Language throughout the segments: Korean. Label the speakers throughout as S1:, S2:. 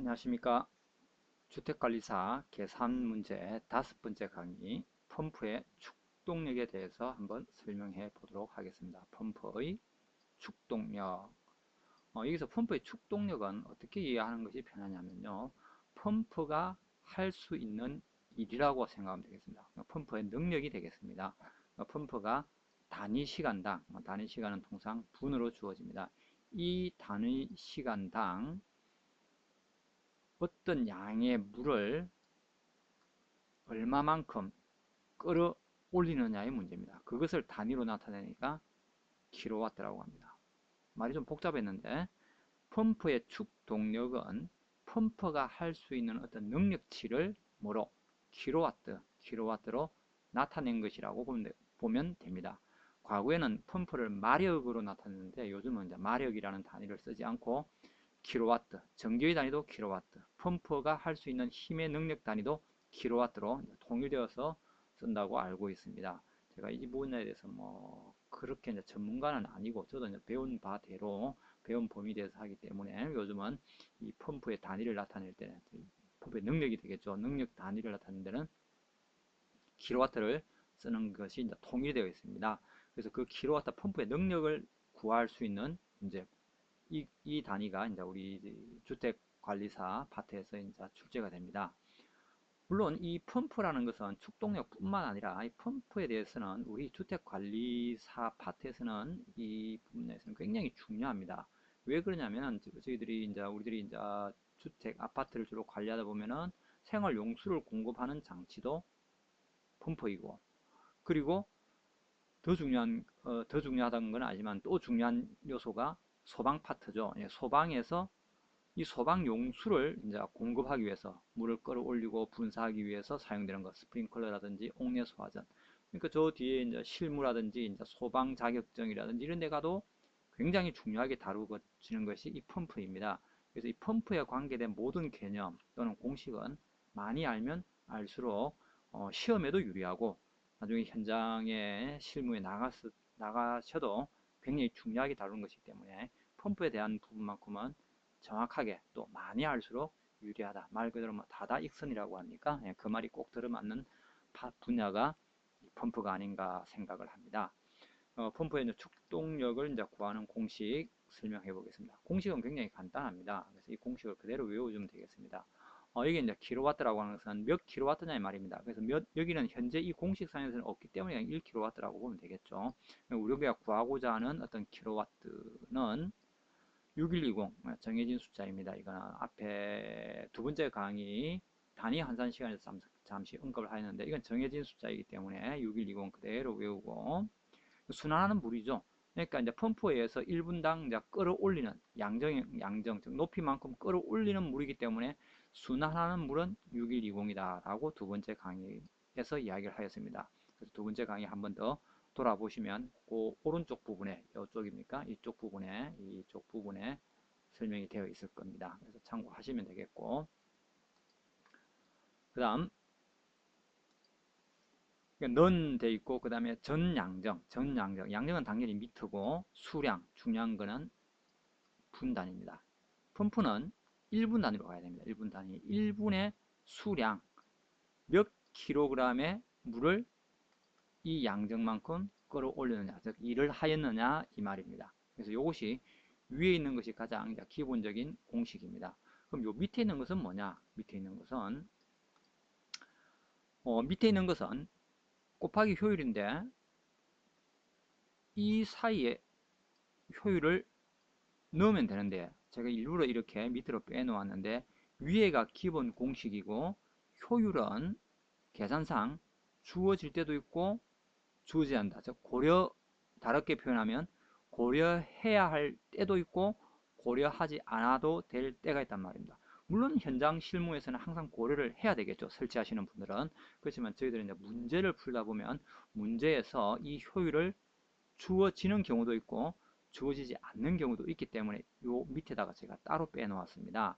S1: 안녕하십니까. 주택관리사 계산 문제 5번째 강의 펌프의 축동력에 대해서 한번 설명해 보도록 하겠습니다. 펌프의 축동력. 여기서 펌프의 축동력은 어떻게 이해하는 것이 편하냐면요. 펌프가 할 수 있는 일이라고 생각하면 되겠습니다. 펌프의 능력이 되겠습니다. 펌프가 단위 시간당, 단위 시간은 통상 분으로 주어집니다. 이 단위 시간당 어떤 양의 물을 얼마만큼 끌어올리느냐의 문제입니다. 그것을 단위로 나타내니까 킬로와트라고 합니다. 말이 좀 복잡했는데 펌프의 축동력은 펌프가 할 수 있는 어떤 능력치를 뭐로? 킬로와트로 나타낸 것이라고 보면 됩니다. 과거에는 펌프를 마력으로 나타냈는데 요즘은 이제 마력이라는 단위를 쓰지 않고 킬로와트, 전기의 단위도 킬로와트, 펌프가 할 수 있는 힘의 능력 단위도 킬로와트로 통일되어서 쓴다고 알고 있습니다. 제가 이 부분에 대해서 뭐 그렇게 이제 전문가는 아니고 저도 이제 배운 바대로 배운 범위 대해서 하기 때문에 요즘은 이 펌프의 단위를 나타낼 때 펌프의 능력이 되겠죠. 능력 단위를 나타내는 데는 킬로와트를 쓰는 것이 이제 통일되어 있습니다. 그래서 그 킬로와트 펌프의 능력을 구할 수 있는 이제 이 단위가 이제 우리 주택관리사 파트에서 이제 출제가 됩니다. 물론 이 펌프라는 것은 축동력뿐만 아니라 이 펌프에 대해서는 우리 주택관리사 파트에서는 이 부분에서는 굉장히 중요합니다. 왜 그러냐면 저희들이 이제 우리들이 이제 주택 아파트를 주로 관리하다 보면은 생활 용수를 공급하는 장치도 펌프이고, 그리고 더 중요하다는 건 아니지만 또 중요한 요소가 소방 파트죠. 소방에서 이 소방 용수를 이제 공급하기 위해서 물을 끌어올리고 분사하기 위해서 사용되는 것, 스프링클러라든지 옥내 소화전. 그러니까 저 뒤에 이제 실무라든지 이제 소방 자격증이라든지 이런 데 가도 굉장히 중요하게 다루어지는 것이 이 펌프입니다. 그래서 이 펌프에 관계된 모든 개념 또는 공식은 많이 알면 알수록 시험에도 유리하고 나중에 현장에 실무에 나가셔도 굉장히 중요하게 다루는 것이기 때문에 펌프에 대한 부분만큼은 정확하게 또 많이 알수록 유리하다. 말 그대로 뭐 다다익선이라고 하니까 그 말이 꼭 들어맞는 분야가 펌프가 아닌가 생각을 합니다. 펌프의 이제 축동력을 이제 구하는 공식 설명해 보겠습니다. 공식은 굉장히 간단합니다. 그래서 이 공식을 그대로 외워주면 되겠습니다. 이게 이제 킬로와트라고 하는 것은 몇 킬로와트냐의 말입니다. 그래서 여기는 현재 이 공식상에서는 없기 때문에 그냥 1킬로와트라고 보면 되겠죠. 우리가 구하고자 하는 어떤 킬로와트는 6120 정해진 숫자입니다. 이거는 앞에 두 번째 강의 단위 환산 시간에서 잠시 언급을 하였는데 이건 정해진 숫자이기 때문에 6120 그대로 외우고 순환하는 물이죠. 그러니까 이제 펌프에 의해서 1분당 이제 끌어올리는 양정 즉 높이만큼 끌어올리는 물이기 때문에 순환하는 물은 6120이다 라고 두 번째 강의에서 이야기를 하였습니다. 그래서 두 번째 강의 한 번 더 돌아보시면 그 오른쪽 부분에 이쪽입니까? 이쪽 부분에 설명이 되어 있을 겁니다. 그래서 참고하시면 되겠고, 그 다음 넌 돼 있고 그 다음에 전양정 양정은 당연히 미터고 수량 중요한 거는 분 단위입니다. 펌프는 1분 단위로 가야 됩니다. 1분 단위 1분의 수량 몇 킬로그램의 물을 이 양정만큼 끌어올리느냐 즉 일을 하였느냐 이 말입니다. 그래서 이것이 위에 있는 것이 가장 기본적인 공식입니다. 그럼 요 밑에 있는 것은 뭐냐? 밑에 있는 것은 곱하기 효율인데 이 사이에 효율을 넣으면 되는데 제가 일부러 이렇게 밑으로 빼놓았는데 위에가 기본 공식이고 효율은 계산상 주어질 때도 있고 주어지지 않는다. 즉 다르게 표현하면 고려해야 할 때도 있고 고려하지 않아도 될 때가 있단 말입니다. 물론 현장 실무에서는 항상 고려를 해야 되겠죠. 설치하시는 분들은. 그렇지만 저희들은 이제 문제를 풀다 보면 문제에서 이 효율을 주어지는 경우도 있고 주어지지 않는 경우도 있기 때문에 요 밑에다가 제가 따로 빼놓았습니다.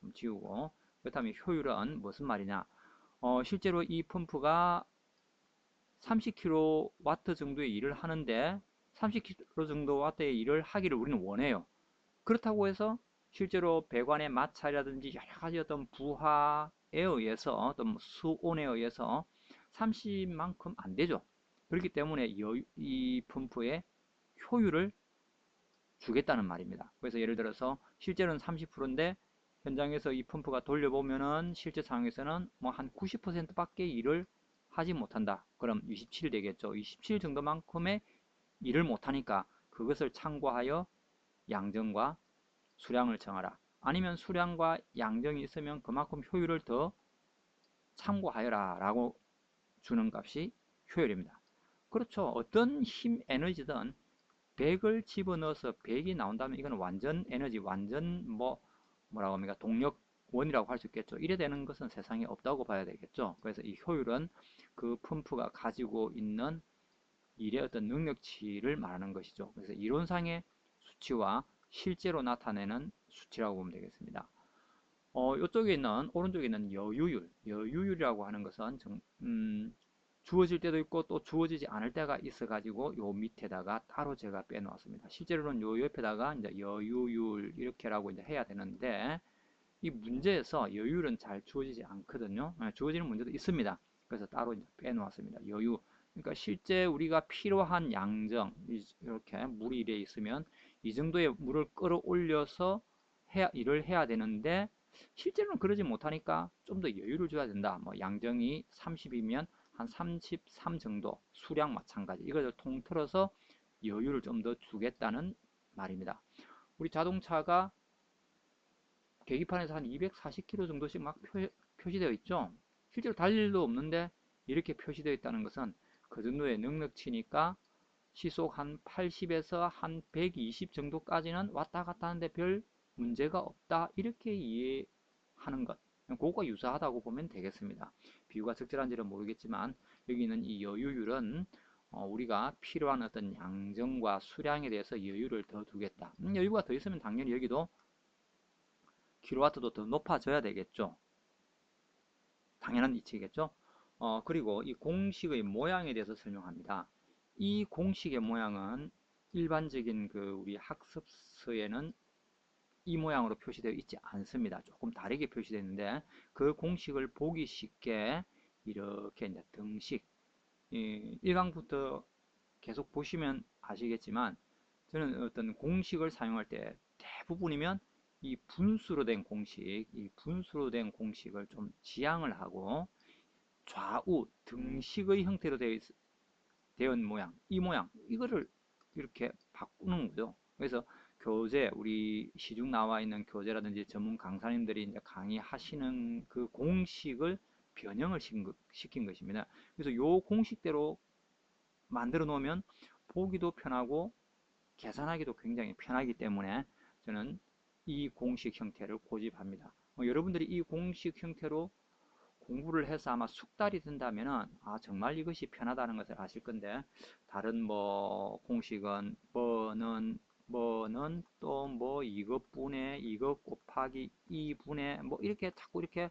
S1: 좀 지우고. 그렇다면 효율은 무슨 말이냐? 실제로 이 펌프가 30kW 정도의 일을 하는데 30kW 정도 와트의 일을 하기를 우리는 원해요. 그렇다고 해서 실제로 배관의 마찰이라든지 여러 가지 어떤 부하에 의해서 어떤 수온에 의해서 30만큼 안 되죠. 그렇기 때문에 이 펌프의 효율을 주겠다는 말입니다. 그래서 예를 들어서 실제로는 30%인데 현장에서 이 펌프가 돌려보면은 실제 상황에서는 뭐 한 90%밖에 일을 하지 못한다. 그럼 27 되겠죠. 27 정도만큼의 일을 못하니까 그것을 참고하여 양정과 수량을 정하라. 아니면 수량과 양정이 있으면 그만큼 효율을 더 참고하여라 라고 주는 값이 효율입니다. 그렇죠. 어떤 힘 에너지든 100을 집어넣어서 100이 나온다면 이건 완전 에너지, 완전 뭐라고 합니까? 동력원이라고 할 수 있겠죠. 이래 되는 것은 세상에 없다고 봐야 되겠죠. 그래서 이 효율은 그 펌프가 가지고 있는 일의 어떤 능력치를 말하는 것이죠. 그래서 이론상의 수치와 실제로 나타내는 수치라고 보면 되겠습니다. 이쪽에 있는 오른쪽에 있는 여유율이라고 하는 것은 주어질 때도 있고 또 주어지지 않을 때가 있어 가지고 요 밑에다가 따로 제가 빼놓았습니다. 실제로는 요 옆에다가 이제 여유율 이렇게라고 이제 해야 되는데 이 문제에서 여유율은 잘 주어지지 않거든요. 주어지는 문제도 있습니다. 그래서 따로 이제 빼놓았습니다. 여유. 그러니까 실제 우리가 필요한 양정 이렇게 물이 이래 있으면 이 정도의 물을 끌어올려서 일을 해야 되는데 실제로는 그러지 못하니까 좀 더 여유를 줘야 된다. 뭐 양정이 30이면 한 33 정도 수량 마찬가지 이걸 통틀어서 여유를 좀 더 주겠다는 말입니다. 우리 자동차가 계기판에서 한 240km 정도씩 막 표시되어 있죠. 실제로 달릴 일도 없는데 이렇게 표시되어 있다는 것은 그 정도의 능력치니까 시속 한 80에서 한 120 정도까지는 왔다 갔다 하는데 별 문제가 없다 이렇게 이해하는 것, 그거가 유사하다고 보면 되겠습니다. 비유가 적절한지는 모르겠지만 여기 있는 이 여유율은 우리가 필요한 어떤 양정과 수량에 대해서 여유를 더 두겠다. 여유가 더 있으면 당연히 여기도 킬로와트도 더 높아져야 되겠죠. 당연한 이치겠죠. 그리고 이 공식의 모양에 대해서 설명합니다. 이 공식의 모양은 일반적인 그 우리 학습서에는 이 모양으로 표시되어 있지 않습니다. 조금 다르게 표시되어 있는데 그 공식을 보기 쉽게 이렇게 이제 등식 1강부터 계속 보시면 아시겠지만 저는 어떤 공식을 사용할 때 대부분이면 이 분수로 된 공식, 이 분수로 된 공식을 좀 지양을 하고 좌우 등식의 형태로 된 모양, 이 모양, 이거를 이렇게 바꾸는 거죠. 그래서 교재, 우리 시중 나와 있는 교재라든지 전문 강사님들이 이제 강의하시는 그 공식을 변형을 시킨 것입니다. 그래서 요 공식대로 만들어 놓으면 보기도 편하고 계산하기도 굉장히 편하기 때문에 저는 이 공식 형태를 고집합니다. 여러분들이 이 공식 형태로 공부를 해서 아마 숙달이 된다면 정말 이것이 편하다는 것을 아실 건데 다른 뭐 공식은 뭐는 또 뭐 이것분의 이것 곱하기 2분의 뭐 이렇게 자꾸 이렇게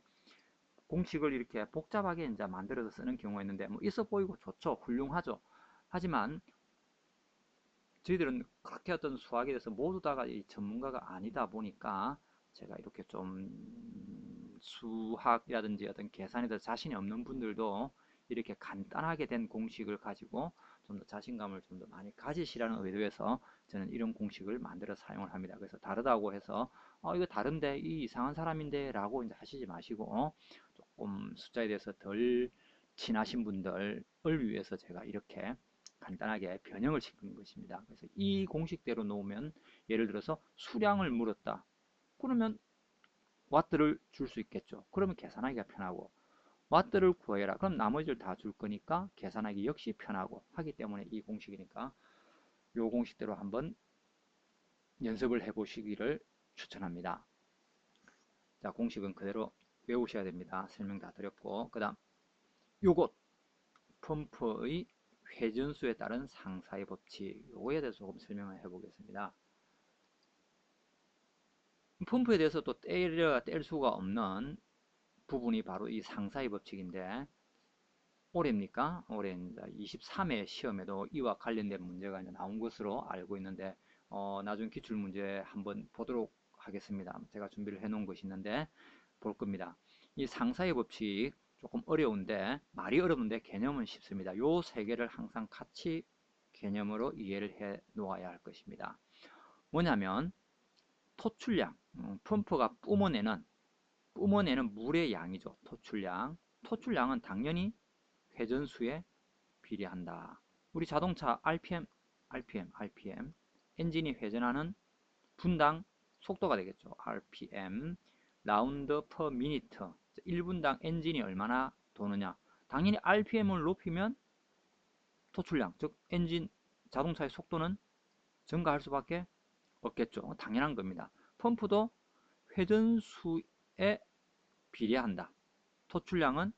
S1: 공식을 이렇게 복잡하게 이제 만들어서 쓰는 경우가 있는데 뭐 있어 보이고 좋죠. 훌륭하죠. 하지만 저희들은 그렇게 어떤 수학에 대해서 모두 다가 전문가가 아니다 보니까 제가 이렇게 좀 수학이라든지 어떤 계산에 대해서 자신이 없는 분들도 이렇게 간단하게 된 공식을 가지고 좀 더 자신감을 좀 더 많이 가지시라는 의도에서 저는 이런 공식을 만들어 사용을 합니다. 그래서 다르다고 해서 이거 다른데 이 이상한 사람인데 라고 이제 하시지 마시고 조금 숫자에 대해서 덜 친하신 분들을 위해서 제가 이렇게 간단하게 변형을 시킨 것입니다. 그래서 이 공식대로 놓으면 예를 들어서 수량을 물었다. 그러면 와트를 줄 수 있겠죠. 그러면 계산하기가 편하고 와트를 구해라. 그럼 나머지를 다 줄 거니까 계산하기 역시 편하고 하기 때문에 이 공식이니까 이 공식대로 한번 연습을 해보시기를 추천합니다. 자, 공식은 그대로 외우셔야 됩니다. 설명 다 드렸고 그 다음 요것 펌프의 회전수에 따른 상사의 법칙 요거에 대해서 조금 설명을 해보겠습니다. 펌프에 대해서 또 뗄 수가 없는 부분이 바로 이 상사의 법칙인데 올해입니까? 올해 23회 시험에도 이와 관련된 문제가 이제 나온 것으로 알고 있는데 나중 기출문제 한번 보도록 하겠습니다. 제가 준비를 해 놓은 것이 있는데 볼 겁니다. 이 상사의 법칙 조금 어려운데, 말이 어려운데 개념은 쉽습니다. 요 세 개를 항상 같이 개념으로 이해를 해 놓아야 할 것입니다. 뭐냐면 토출량, 펌프가 뿜어내는 물의 양이죠. 토출량은 당연히 회전수에 비례한다. 우리 자동차 RPM, 엔진이 회전하는 분당 속도가 되겠죠. RPM, 라운드 퍼 미니트, 1분당 엔진이 얼마나 도느냐. 당연히 RPM을 높이면 토출량, 즉 엔진 자동차의 속도는 증가할 수밖에 없겠죠. 당연한 겁니다. 펌프도 회전수에 비례한다. 토출량은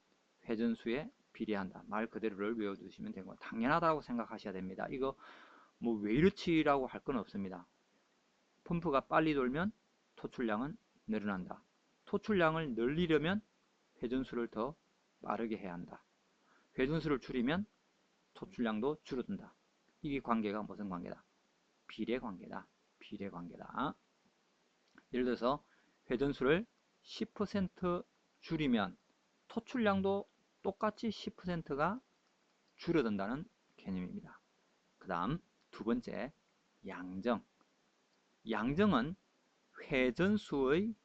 S1: 회전수에 비례한다. 말 그대로를 외워두시면 되는 거 당연하다고 생각하셔야 됩니다. 이거 뭐 왜 이렇지라고 할 건 없습니다. 펌프가 빨리 돌면 토출량은 늘어난다. 토출량을 늘리려면 회전수를 더 빠르게 해야 한다. 회전수를 줄이면 토출량도 줄어든다. 이 관계가 무슨 관계다? 비례관계다. 비례관계다. 예를 들어서 회전수를 10% 줄이면 토출량도 똑같이 10%가 줄어든다는 개념입니다. 그 다음 두 번째, 양정은 회전수의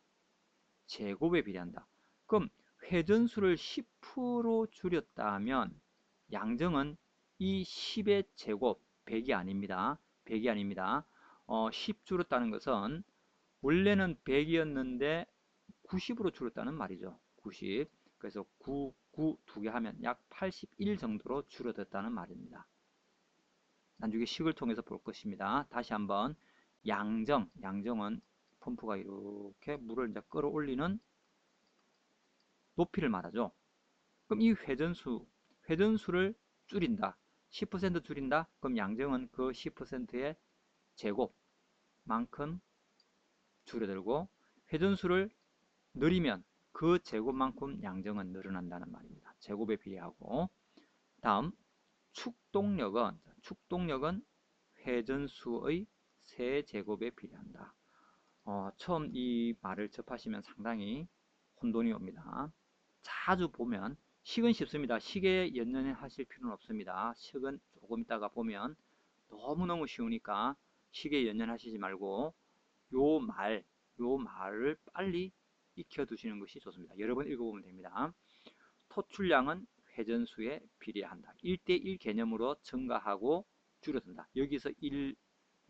S1: 제곱에 비례한다. 그럼 회전수를 10% 줄였다면 양정은 이 10의 제곱, 100이 아닙니다. 10 줄였다는 것은 원래는 100이었는데 90으로 줄었다는 말이죠. 90. 그래서 9, 9 두 개 하면 약 81 정도로 줄어들었다는 말입니다. 나중에 식을 통해서 볼 것입니다. 다시 한번 양정은 펌프가 이렇게 물을 이제 끌어올리는 높이를 말하죠. 그럼 이 회전수를 줄인다. 10% 줄인다. 그럼 양정은 그 10%의 제곱만큼 줄어들고, 회전수를 늘리면 그 제곱만큼 양정은 늘어난다는 말입니다. 제곱에 비례하고. 다음 축동력은 회전수의 세제곱에 비례한다. 처음 이 말을 접하시면 상당히 혼돈이 옵니다. 자주 보면, 식은 쉽습니다. 식에 연연하실 필요는 없습니다. 식은 조금 있다가 보면 너무너무 쉬우니까 식에 연연하시지 말고 요 말을 빨리 익혀두시는 것이 좋습니다. 여러 번 읽어보면 됩니다. 토출량은 회전수에 비례한다. 1대1 개념으로 증가하고 줄어든다. 여기서 1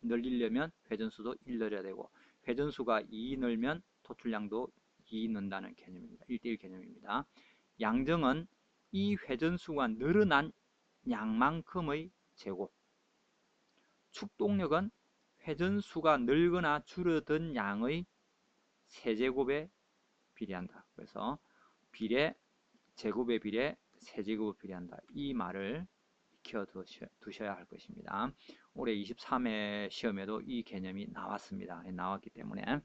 S1: 늘리려면 회전수도 1 늘려야 되고, 회전수가 2 늘면 토출량도 2 는다는 개념입니다. 1대1 개념입니다. 양정은 이 회전수가 늘어난 양만큼의 제곱. 축동력은 회전수가 늘거나 줄어든 양의 세제곱에 비례한다. 그래서 제곱에 비례 세제곱에 비례한다. 이 말을 익혀 두셔야 할 것입니다. 올해 23회 시험에도 이 개념이 나왔기 때문에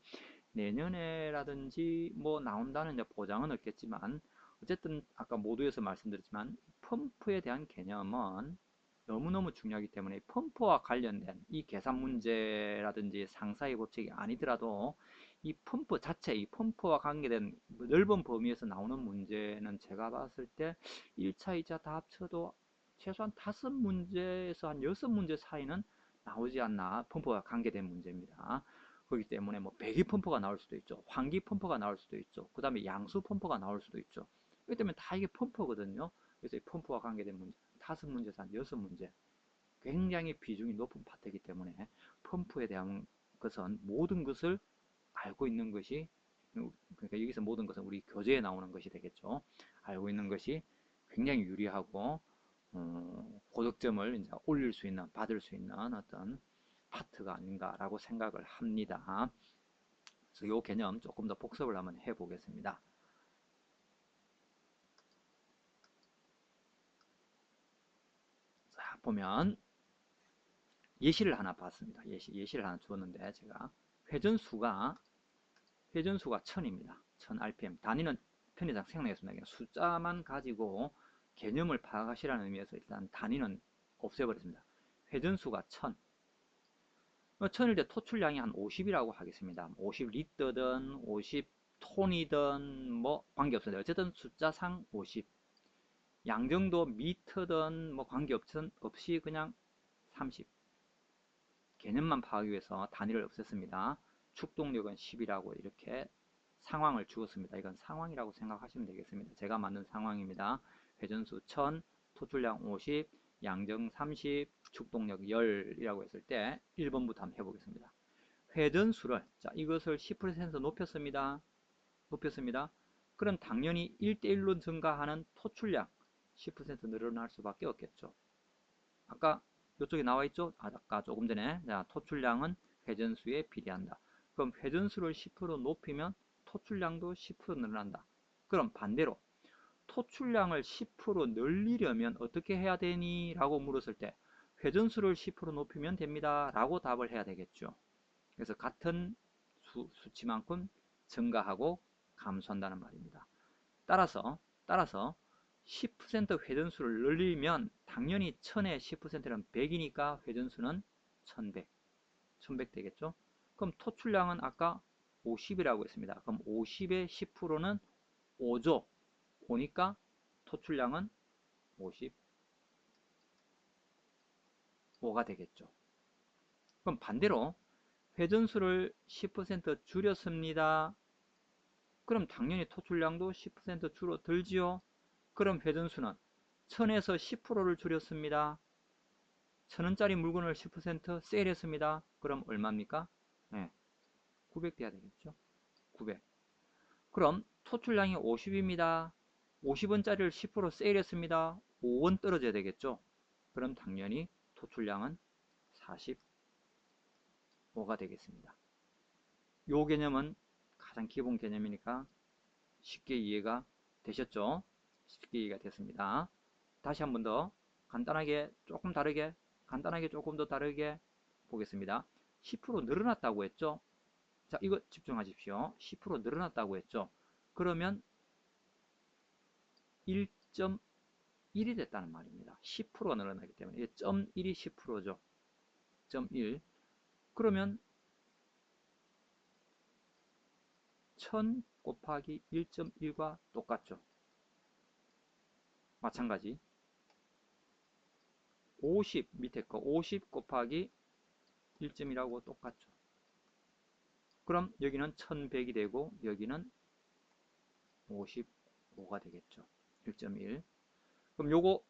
S1: 내년에라든지 뭐 나온다는 보장은 없겠지만, 어쨌든 아까 모두에서 말씀드렸지만 펌프에 대한 개념은 너무너무 중요하기 때문에 펌프와 관련된 이 계산 문제라든지 상사의 법칙이 아니더라도 이 펌프 자체, 이 펌프와 관계된 넓은 범위에서 나오는 문제는 제가 봤을 때 1차, 2차 다 합쳐도 최소한 5문제에서 한 6문제 사이는 나오지 않나. 펌프와 관계된 문제입니다. 그렇기 때문에 뭐 배기 펌프가 나올 수도 있죠. 환기 펌프가 나올 수도 있죠. 그 다음에 양수 펌프가 나올 수도 있죠. 그렇기 때문에 다 이게 펌프거든요. 그래서 이 펌프와 관계된 문제 5문제에서 한 6문제, 굉장히 비중이 높은 파트이기 때문에 펌프에 대한 것은 모든 것을 알고 있는 것이, 그러니까 여기서 모든 것은 우리 교재에 나오는 것이 되겠죠. 알고 있는 것이 굉장히 유리하고 고득점을 이제 올릴 수 있는, 받을 수 있는 어떤 파트가 아닌가라고 생각을 합니다. 그래서 이 개념 조금 더 복습을 한번 해보겠습니다. 자, 보면 예시를 하나 봤습니다. 예시를 하나 주었는데, 제가 회전수가 1000입니다. 1000 rpm. 단위는 편의상 생략했습니다. 그냥 숫자만 가지고 개념을 파악하시라는 의미에서 일단 단위는 없애버렸습니다. 회전수가 1000. 천일 때 토출량이 한 50이라고 하겠습니다. 50리터든 50톤이든 뭐 관계없습니다. 어쨌든 숫자상 50. 양정도 미터든 뭐 관계없이 그냥 30. 개념만 파악하기 위해서 단위를 없앴습니다. 축동력은 10이라고 이렇게 상황을 주었습니다. 이건 상황이라고 생각하시면 되겠습니다. 제가 만든 상황입니다. 회전수 1000, 토출량 50, 양정 30, 축동력 10이라고 했을 때 1번부터 한번 해보겠습니다. 회전수를, 자, 이것을 10% 높였습니다. 높였습니다. 그럼 당연히 1대1로 증가하는 토출량 10% 늘어날 수밖에 없겠죠. 아까 이쪽에 나와 있죠? 아까 조금 전에, 자, 토출량은 회전수에 비례한다. 그럼 회전수를 10% 높이면 토출량도 10% 늘어난다. 그럼 반대로 토출량을 10% 늘리려면 어떻게 해야 되니? 라고 물었을 때 회전수를 10% 높이면 됩니다. 라고 답을 해야 되겠죠. 그래서 같은 수치만큼 증가하고 감소한다는 말입니다. 따라서 10% 회전수를 늘리면 당연히 1000의 10%는 100이니까 회전수는 1100 되겠죠. 그럼 토출량은 아까 50이라고 했습니다. 그럼 50의 10%는 5죠. 5니까 토출량은 55가 되겠죠. 그럼 반대로 회전수를 10% 줄였습니다. 그럼 당연히 토출량도 10% 줄어들지요. 그럼 회전수는 1000에서 10%를 줄였습니다. 1000원짜리 물건을 10% 세일했습니다. 그럼 얼마입니까? 네, 900 돼야 되겠죠. 900. 그럼 토출량이 50입니다. 50원짜리를 10% 세일했습니다. 5원 떨어져야 되겠죠. 그럼 당연히 토출량은 45가 되겠습니다. 요 개념은 가장 기본 개념이니까 쉽게 이해가 되셨죠? 쉽게 이해가 됐습니다. 다시 한 번 더 간단하게 조금 다르게, 간단하게 조금 더 다르게 보겠습니다. 10% 늘어났다고 했죠? 자, 이거 집중하십시오. 10% 늘어났다고 했죠? 그러면 1.1이 됐다는 말입니다. 10%가 늘어나기 때문에 0.1이 10%죠. 0.1. 그러면 1000 곱하기 1.1과 똑같죠. 마찬가지 50 밑에 거 50 곱하기 1.1하고 똑같죠. 그럼 여기는 1100이 되고 여기는 55가 되겠죠. 1.1. 그럼 요거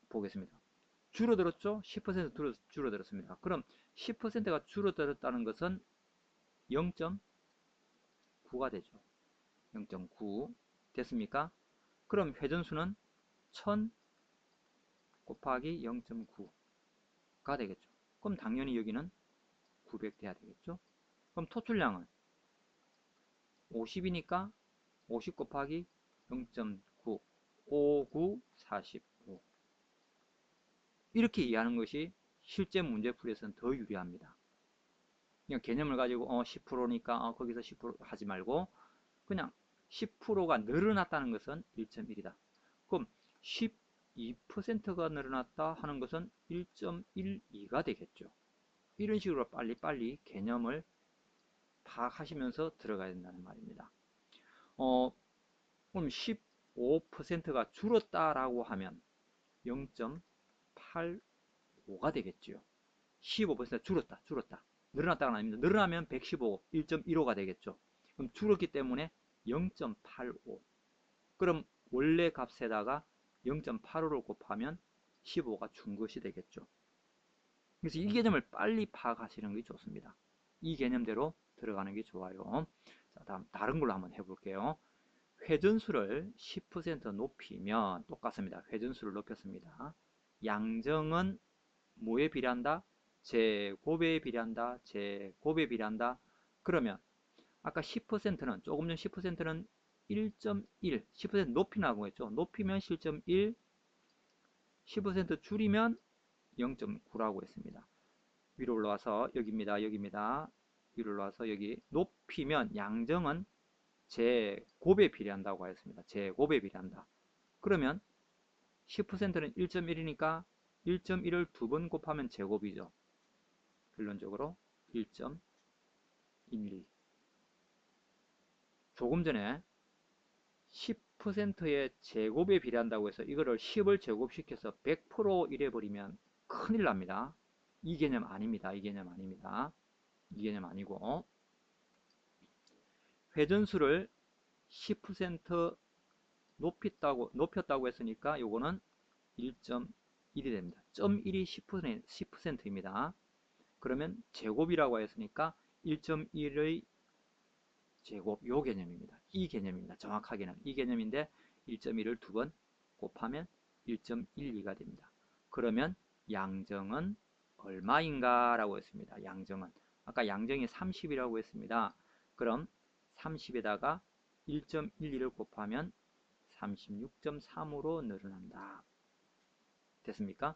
S1: 보겠습니다. 줄어들었죠? 10% 줄어들었습니다. 그럼 10%가 줄어들었다는 것은 0.9가 되죠. 0.9 됐습니까? 그럼 회전수는 1000 곱하기 0.9가 되겠죠. 그럼 당연히 여기는 900 돼야 되겠죠. 그럼 토출량은 50이니까 50 곱하기 0.9 59 45 이렇게 이해하는 것이 실제 문제풀이에서는 더 유리합니다. 그냥 개념을 가지고 10%니까 거기서 10% 하지 말고 그냥 10%가 늘어났다는 것은 1.1이다. 그럼 12%가 늘어났다 하는 것은 1.12가 되겠죠. 이런 식으로 빨리빨리 개념을 파악하시면서 들어가야 된다는 말입니다. 그럼 15%가 줄었다라고 하면 0.85가 되겠죠. 15% 줄었다. 늘어났다가 아닙니다. 늘어나면 115, 1.15가 되겠죠. 그럼 줄었기 때문에 0.85. 그럼 원래 값에다가 0.85를 곱하면 15가 준 것이 되겠죠. 그래서 이 개념을 빨리 파악하시는 게 좋습니다. 이 개념대로 들어가는 게 좋아요. 자, 다음 다른 걸로 한번 해볼게요. 회전수를 10% 높이면 똑같습니다. 회전수를 높였습니다. 양정은 뭐에 비례한다? 제곱에 비례한다. 제곱에 비례한다. 그러면 아까 10%는 조금 전 10%는 1.1 10% 높이라고 했죠. 높이면 7.1 10% 줄이면 0.9라고 했습니다. 위로 올라와서 여기입니다. 여기입니다. 위로 올라와서 여기 높이면 양정은 제곱에 비례한다고 하였습니다. 제곱에 비례한다. 그러면 10%는 1.1이니까 1.1을 두 번 곱하면 제곱이죠. 결론적으로 1.12. 조금 전에 10%의 제곱에 비례한다고 해서 이거를 10을 제곱시켜서 100% 이래버리면 큰일 납니다. 이 개념 아닙니다. 이 개념 아닙니다. 이 개념 아니고, 회전수를 10% 높였다고 했으니까 요거는 1.1이 됩니다. 0.1이 10%입니다. 그러면 제곱이라고 했으니까 1.1의 제곱, 요 개념입니다. 이 개념입니다. 정확하게는 이 개념인데 1.1을 두 번 곱하면 1.12가 됩니다. 그러면 양정은 얼마인가 라고 했습니다. 양정은 아까 양정이 30이라고 했습니다. 그럼 30에다가 1.12를 곱하면 36.3으로 늘어난다. 됐습니까?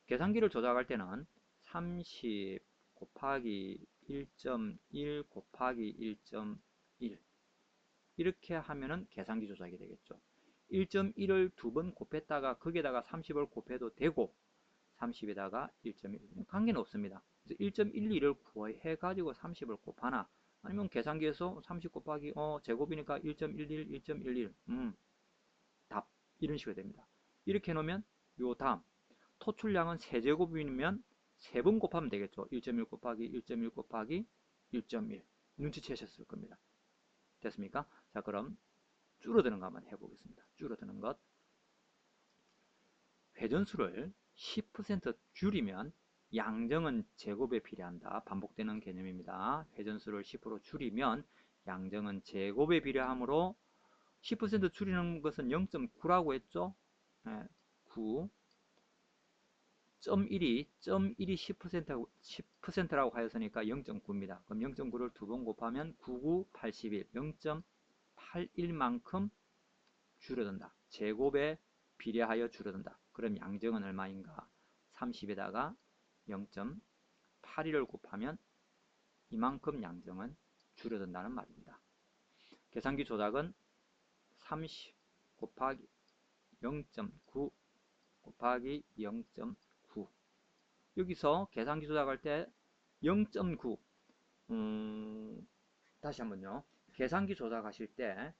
S1: 계산기를 조작할 때는 30 곱하기 1.1 곱하기 1.1 이렇게 하면은 계산기 조작이 되겠죠. 1.1을 두 번 곱했다가 거기에다가 30을 곱해도 되고 30에다가 1.1 관계는 없습니다. 그래서 1.12를 구해 가지고 30을 곱하나 아니면 계산기에서 30 곱하기 제곱이니까 1.11 1.11 답 이런 식으로 됩니다. 이렇게 해놓으면 요 다음 토출량은 세제곱이면 3번 곱하면 되겠죠. 1.1 곱하기 1.1 곱하기 1.1 눈치채셨을 겁니다. 됐습니까? 자, 그럼 줄어드는 거 한번 해보겠습니다. 줄어드는 것. 회전수를 10% 줄이면 양정은 제곱에 비례한다. 반복되는 개념입니다. 회전수를 10% 줄이면 양정은 제곱에 비례하므로 10% 줄이는 것은 0.9라고 했죠. 9 0.1이 10%라고 하였으니까 0.9입니다. 그럼 0.9를 두 번 곱하면 99, 81, 0.81만큼 줄어든다. 제곱에 비례하여 줄어든다. 그럼 양정은 얼마인가? 30에다가 0.81을 곱하면 이만큼 양정은 줄어든다는 말입니다. 계산기 조작은 30 곱하기 0.9 곱하기 0.9 여기서 계산기 조작할 때 0.9 다시 한번요. 계산기 조작하실 때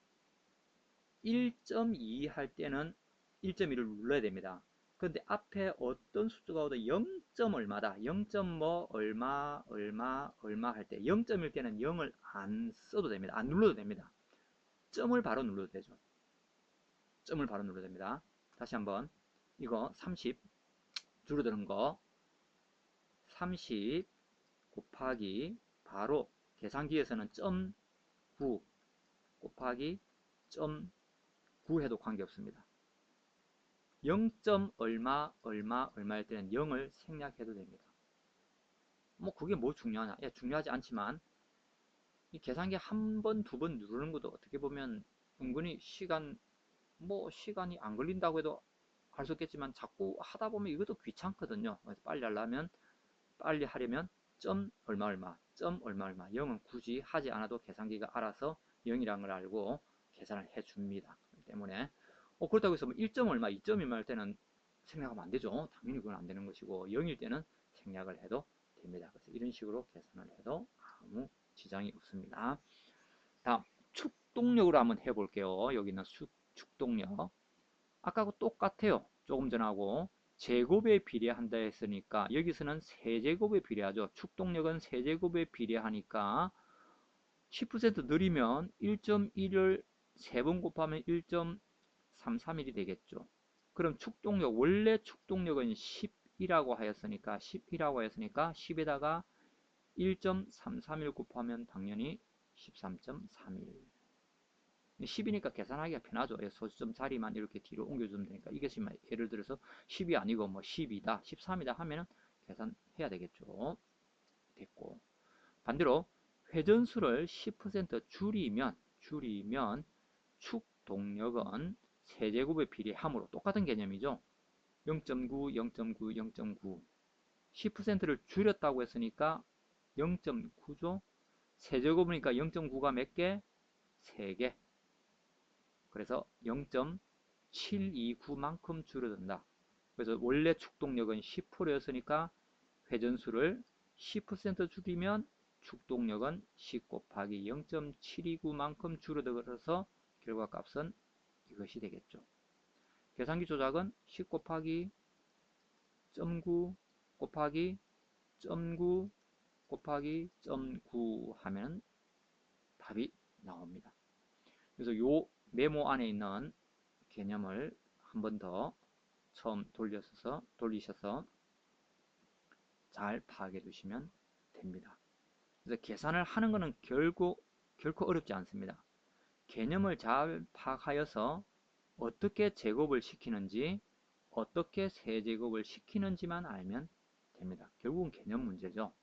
S1: 1.2 할 때는 1.2를 눌러야 됩니다. 근데 앞에 어떤 숫자가 오도 0. 얼마다 0. 뭐 얼마 할 때 0.일 때는 0을 안 써도 됩니다. 안 눌러도 됩니다. 점을 바로 눌러도 되죠. 점을 바로 눌러도 됩니다. 다시 한번 이거 30 줄어드는 거 30 곱하기 바로 계산기에서는 0.9 곱하기 0.9 해도 관계없습니다. 0. 얼마일 때는 0을 생략해도 됩니다. 뭐 그게 뭐 중요하냐? 예, 중요하지 않지만 이 계산기 한 번, 두 번 누르는 것도 어떻게 보면 은근히 시간이 안 걸린다고 해도 할 수 있겠지만 자꾸 하다 보면 이것도 귀찮거든요. 그래서 빨리 하려면 점 얼마, 점 얼마, 0은 굳이 하지 않아도 계산기가 알아서 0이라는 걸 알고 계산을 해줍니다. 그렇기 때문에 그렇다고 해서 1점 얼마, 2점 얼마 할 때는 생략하면 안 되죠. 당연히 그건 안 되는 것이고 0일 때는 생략을 해도 됩니다. 그래서 이런 식으로 계산을 해도 아무 지장이 없습니다. 다음 축동력으로 한번 해볼게요. 여기는 축동력. 아까하고 똑같아요. 조금 전하고 제곱에 비례한다 했으니까 여기서는 세제곱에 비례하죠. 축동력은 세제곱에 비례하니까 10% 느리면 1.1을 3번 곱하면 1.331이 되겠죠. 그럼 축동력 원래 축동력은 10이라고 하였으니까 10에다가 1.331 곱하면 당연히 13.31 10이니까 계산하기가 편하죠. 소수점 자리만 이렇게 뒤로 옮겨주면 되니까 이게 지금 예를 들어서 10이 아니고 뭐 12다, 13이다 하면은 계산해야 되겠죠. 됐고 반대로 회전수를 10% 줄이면 축동력은 세제곱에 비례하므로 똑같은 개념이죠. 0.9, 0.9, 0.9 10%를 줄였다고 했으니까 0.9죠. 세제곱이니까 0.9가 몇 개? 3개. 그래서 0.729만큼 줄어든다. 그래서 원래 축동력은 10%였으니까 회전수를 10% 줄이면 축동력은 10 곱하기 0.729만큼 줄어들어서 결과값은 이것이 되겠죠. 계산기 조작은 10 곱하기 0.9 곱하기 0.9 곱하기 0.9 하면 답이 나옵니다. 그래서 요 메모 안에 있는 개념을 한 번 더 처음 돌리셔서 잘 파악해 주시면 됩니다. 그래서 계산을 하는 것은 결코 어렵지 않습니다. 개념을 잘 파악하여서 어떻게 제곱을 시키는지, 어떻게 세제곱을 시키는지만 알면 됩니다. 결국은 개념 문제죠.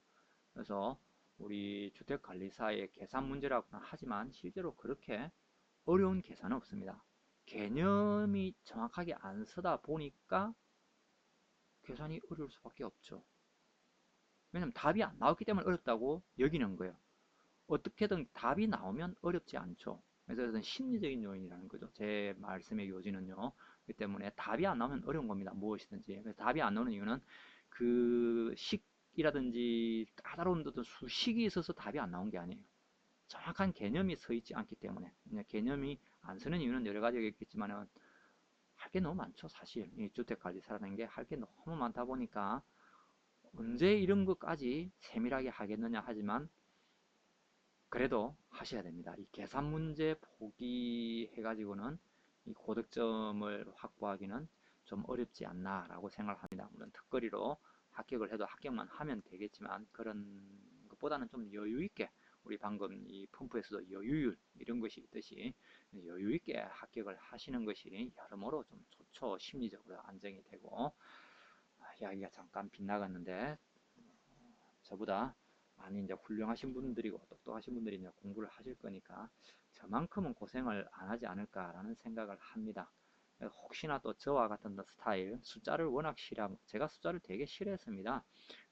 S1: 그래서 우리 주택관리사의 계산 문제라고는 하지만 실제로 그렇게 어려운 계산은 없습니다. 개념이 정확하게 안 서다 보니까 계산이 어려울 수밖에 없죠. 왜냐면 답이 안 나왔기 때문에 어렵다고 여기는 거예요. 어떻게든 답이 나오면 어렵지 않죠. 그래서 그것은 심리적인 요인이라는 거죠. 제 말씀의 요지는요. 그렇기 때문에 답이 안 나오면 어려운 겁니다. 무엇이든지. 그래서 답이 안 나오는 이유는 그 식이라든지 까다로운 어떤 수식이 있어서 답이 안 나온 게 아니에요. 정확한 개념이 서 있지 않기 때문에. 개념이 안 서는 이유는 여러 가지가 있겠지만 할 게 너무 많죠. 사실 이 주택관리사라는 게 할 게 너무 많다 보니까 언제 이런 것까지 세밀하게 하겠느냐 하지만 그래도 하셔야 됩니다. 이 계산 문제 포기해가지고는 이 고득점을 확보하기는 좀 어렵지 않나 라고 생각을 합니다. 물론 특거리로 합격을 해도 합격만 하면 되겠지만 그런 것보다는 좀 여유 있게 우리 방금 이 펌프에서도 여유율 이런 것이 있듯이 여유 있게 합격을 하시는 것이 여러모로 좀 좋죠. 심리적으로 안정이 되고. 이야기가 잠깐 빗나갔는데 저보다 많이 이제 훌륭하신 분들이고 똑똑하신 분들이 이제 공부를 하실 거니까 저만큼은 고생을 안 하지 않을까라는 생각을 합니다. 혹시나 또 저와 같은 스타일, 숫자를 워낙 싫어하고, 제가 숫자를 되게 싫어했습니다.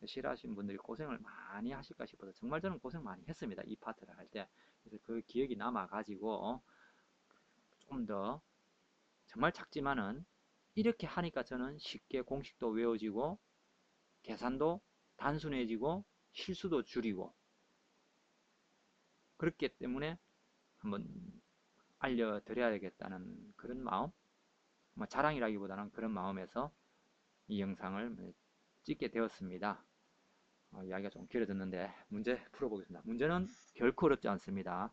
S1: 싫어하시는 분들이 고생을 많이 하실까 싶어서 정말 저는 고생 많이 했습니다. 이 파트를 할 때. 그래서 그 기억이 남아가지고 좀 더 정말 작지만은 이렇게 하니까 저는 쉽게 공식도 외워지고 계산도 단순해지고 실수도 줄이고 그렇기 때문에 한번 알려드려야겠다는 그런 마음, 뭐 자랑이라기보다는 그런 마음에서 이 영상을 찍게 되었습니다. 이야기가 좀 길어졌는데 문제 풀어보겠습니다. 문제는 결코 어렵지 않습니다.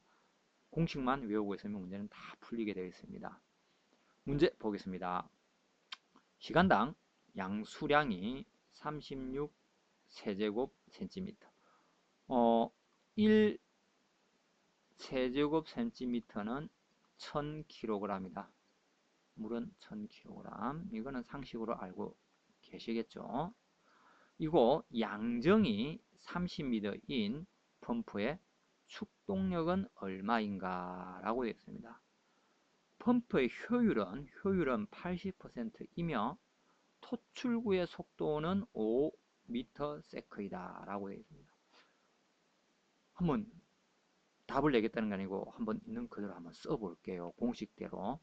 S1: 공식만 외우고 있으면 문제는 다 풀리게 되어 있습니다. 문제 보겠습니다. 시간당 양수량이 36 세제곱 센티미터. 1 세제곱 센티미터는 1000kg이다. 물은 1000kg. 이거는 상식으로 알고 계시겠죠? 이거 양정이 30m인 펌프의 축동력은 얼마인가 라고 되어 있습니다. 펌프의 효율은 80%이며 토출구의 속도는 5m/s이다 라고 되어 있습니다. 한번 답을 내겠다는 게 아니고 한번 있는 그대로 한번 써볼게요. 공식대로.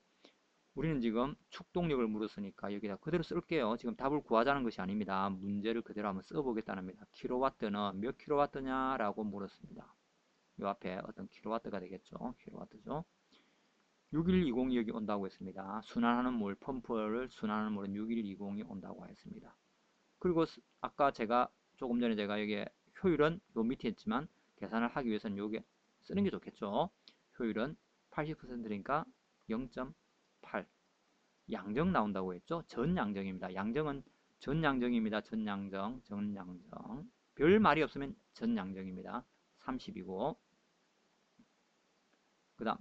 S1: 우리는 지금 축동력을 물었으니까 여기다 그대로 쓸게요. 지금 답을 구하자는 것이 아닙니다. 문제를 그대로 한번 써보겠다는 겁니다. 킬로와트는 몇 킬로와트냐 라고 물었습니다. 이 앞에 어떤 킬로와트가 되겠죠. 킬로와트죠. 61202 여기 온다고 했습니다. 순환하는 물, 펌프를 순환하는 물은 6120이 온다고 했습니다. 그리고 아까 조금 전에 제가 여기 효율은 요 밑에 있지만 계산을 하기 위해서는 요게 쓰는 게 좋겠죠. 효율은 80%니까 0.8. 양정 나온다고 했죠. 전양정입니다. 양정은 전양정입니다. 전양정. 별 말이 없으면 전양정입니다. 30이고 그 다음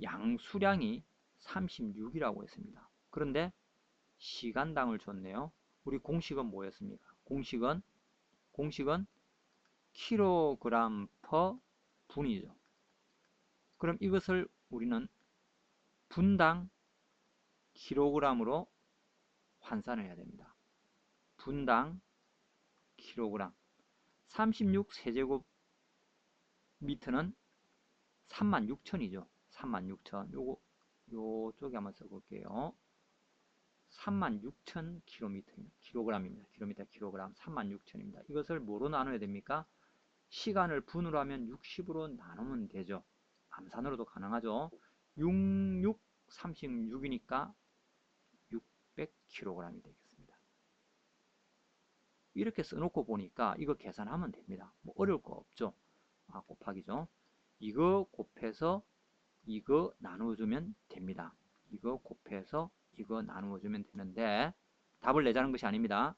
S1: 양수량이 36이라고 했습니다. 그런데 시간당을 줬네요. 우리 공식은 뭐였습니까? 공식은 킬로그램 퍼 분이죠. 그럼 이것을 우리는 분당 킬로그램으로 환산을 해야 됩니다. 분당 킬로그램. 36 세제곱 미터는 36,000이죠. 36,000. 요쪽에 한번 써볼게요. 36,000km입니다. 킬로그램입니다. 킬로그램 36,000입니다. 이것을 뭐로 나눠야 됩니까? 시간을 분으로 하면 60으로 나누면 되죠. 암산으로도 가능하죠. 66, 36이니까 600kg이 되겠습니다. 이렇게 써놓고 보니까 이거 계산하면 됩니다. 뭐 어려울 거 없죠. 곱하기죠. 이거 곱해서 이거 나누어주면 됩니다. 이거 곱해서 이거 나누어주면 되는데 답을 내자는 것이 아닙니다.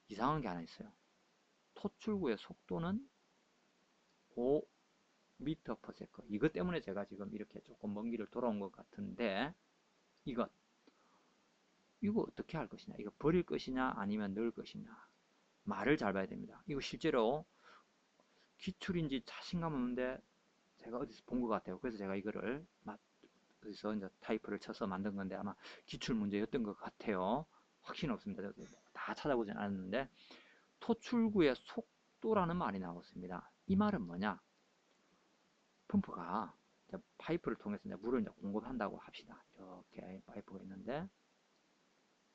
S1: 이상한 게 하나 있어요. 토출구의 속도는 5m/s. 이것 때문에 제가 지금 이렇게 조금 먼 길을 돌아온 것 같은데 이거 어떻게 할 것이냐, 이거 버릴 것이냐 아니면 넣을 것이냐, 말을 잘 봐야 됩니다. 이거 실제로 기출인지 자신감 없는데 제가 어디서 본 것 같아요. 그래서 제가 이거를 어디서 이제 타이프를 쳐서 만든 건데 아마 기출 문제였던 것 같아요. 확신 없습니다. 저도 다 찾아보진 않았는데 토출구의 속도라는 말이 나왔습니다. 이 말은 뭐냐? 펌프가 파이프를 통해서 이제 물을 이제 공급한다고 합시다. 이렇게 파이프가 있는데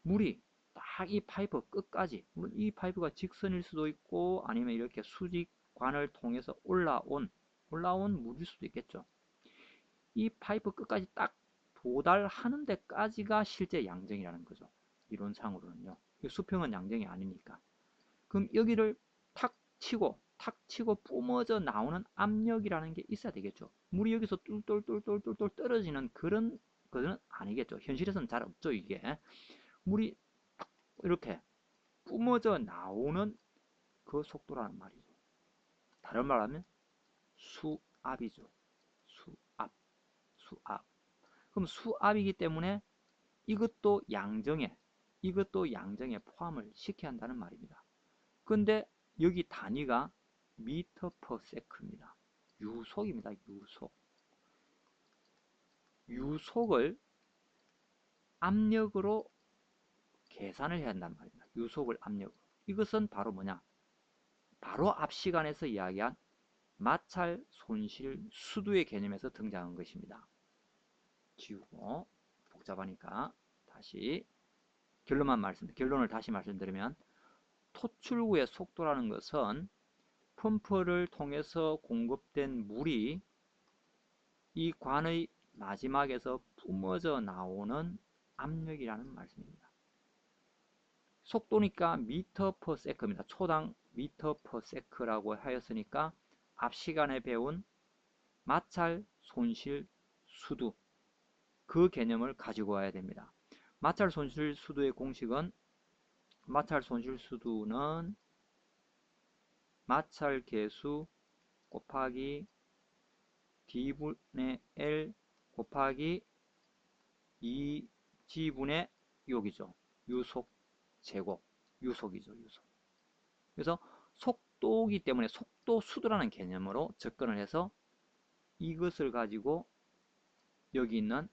S1: 물이 딱 이 파이프 끝까지, 물론 이 파이프가 직선일 수도 있고 아니면 이렇게 수직관을 통해서 올라온 물일 수도 있겠죠. 이 파이프 끝까지 딱 도달하는 데까지가 실제 양정이라는 거죠. 이론상으로는요. 수평은 양정이 아니니까. 그럼 여기를 탁 치고 뿜어져 나오는 압력이라는 게 있어야 되겠죠. 물이 여기서 똘똘똘똘똘 떨어지는 그런 것은 아니겠죠. 현실에서는 잘 없죠. 이게 물이 이렇게 뿜어져 나오는 그 속도라는 말이죠. 다른 말 하면 수압이죠. 수압. 그럼 수압이기 때문에 이것도 양정에 포함을 시켜야 한다는 말입니다. 근데 여기 단위가 m/s입니다. 유속입니다. 유속을 압력으로 계산을 해야 한단 말입니다. 유속을 압력으로. 이것은 바로 뭐냐? 바로 앞 시간에서 이야기한 마찰, 손실, 수두의 개념에서 등장한 것입니다. 지우고 복잡하니까 다시 결론을 다시 말씀드리면 토출구의 속도라는 것은 펌프를 통해서 공급된 물이 이 관의 마지막에서 뿜어져 나오는 압력이라는 말씀입니다. 속도니까 m/s입니다. 초당 m/s라고 하였으니까 앞 시간에 배운 마찰, 손실, 수두 그 개념을 가지고 와야 됩니다. 마찰, 손실, 수두의 공식은 마찰, 손실, 수두는 마찰 계수 곱하기 D분의 L 곱하기 2G분의 여기죠. 유속 제곱. 유속이죠. 그래서 속도이기 때문에 속도 수두라는 개념으로 접근을 해서 이것을 가지고 여기 있는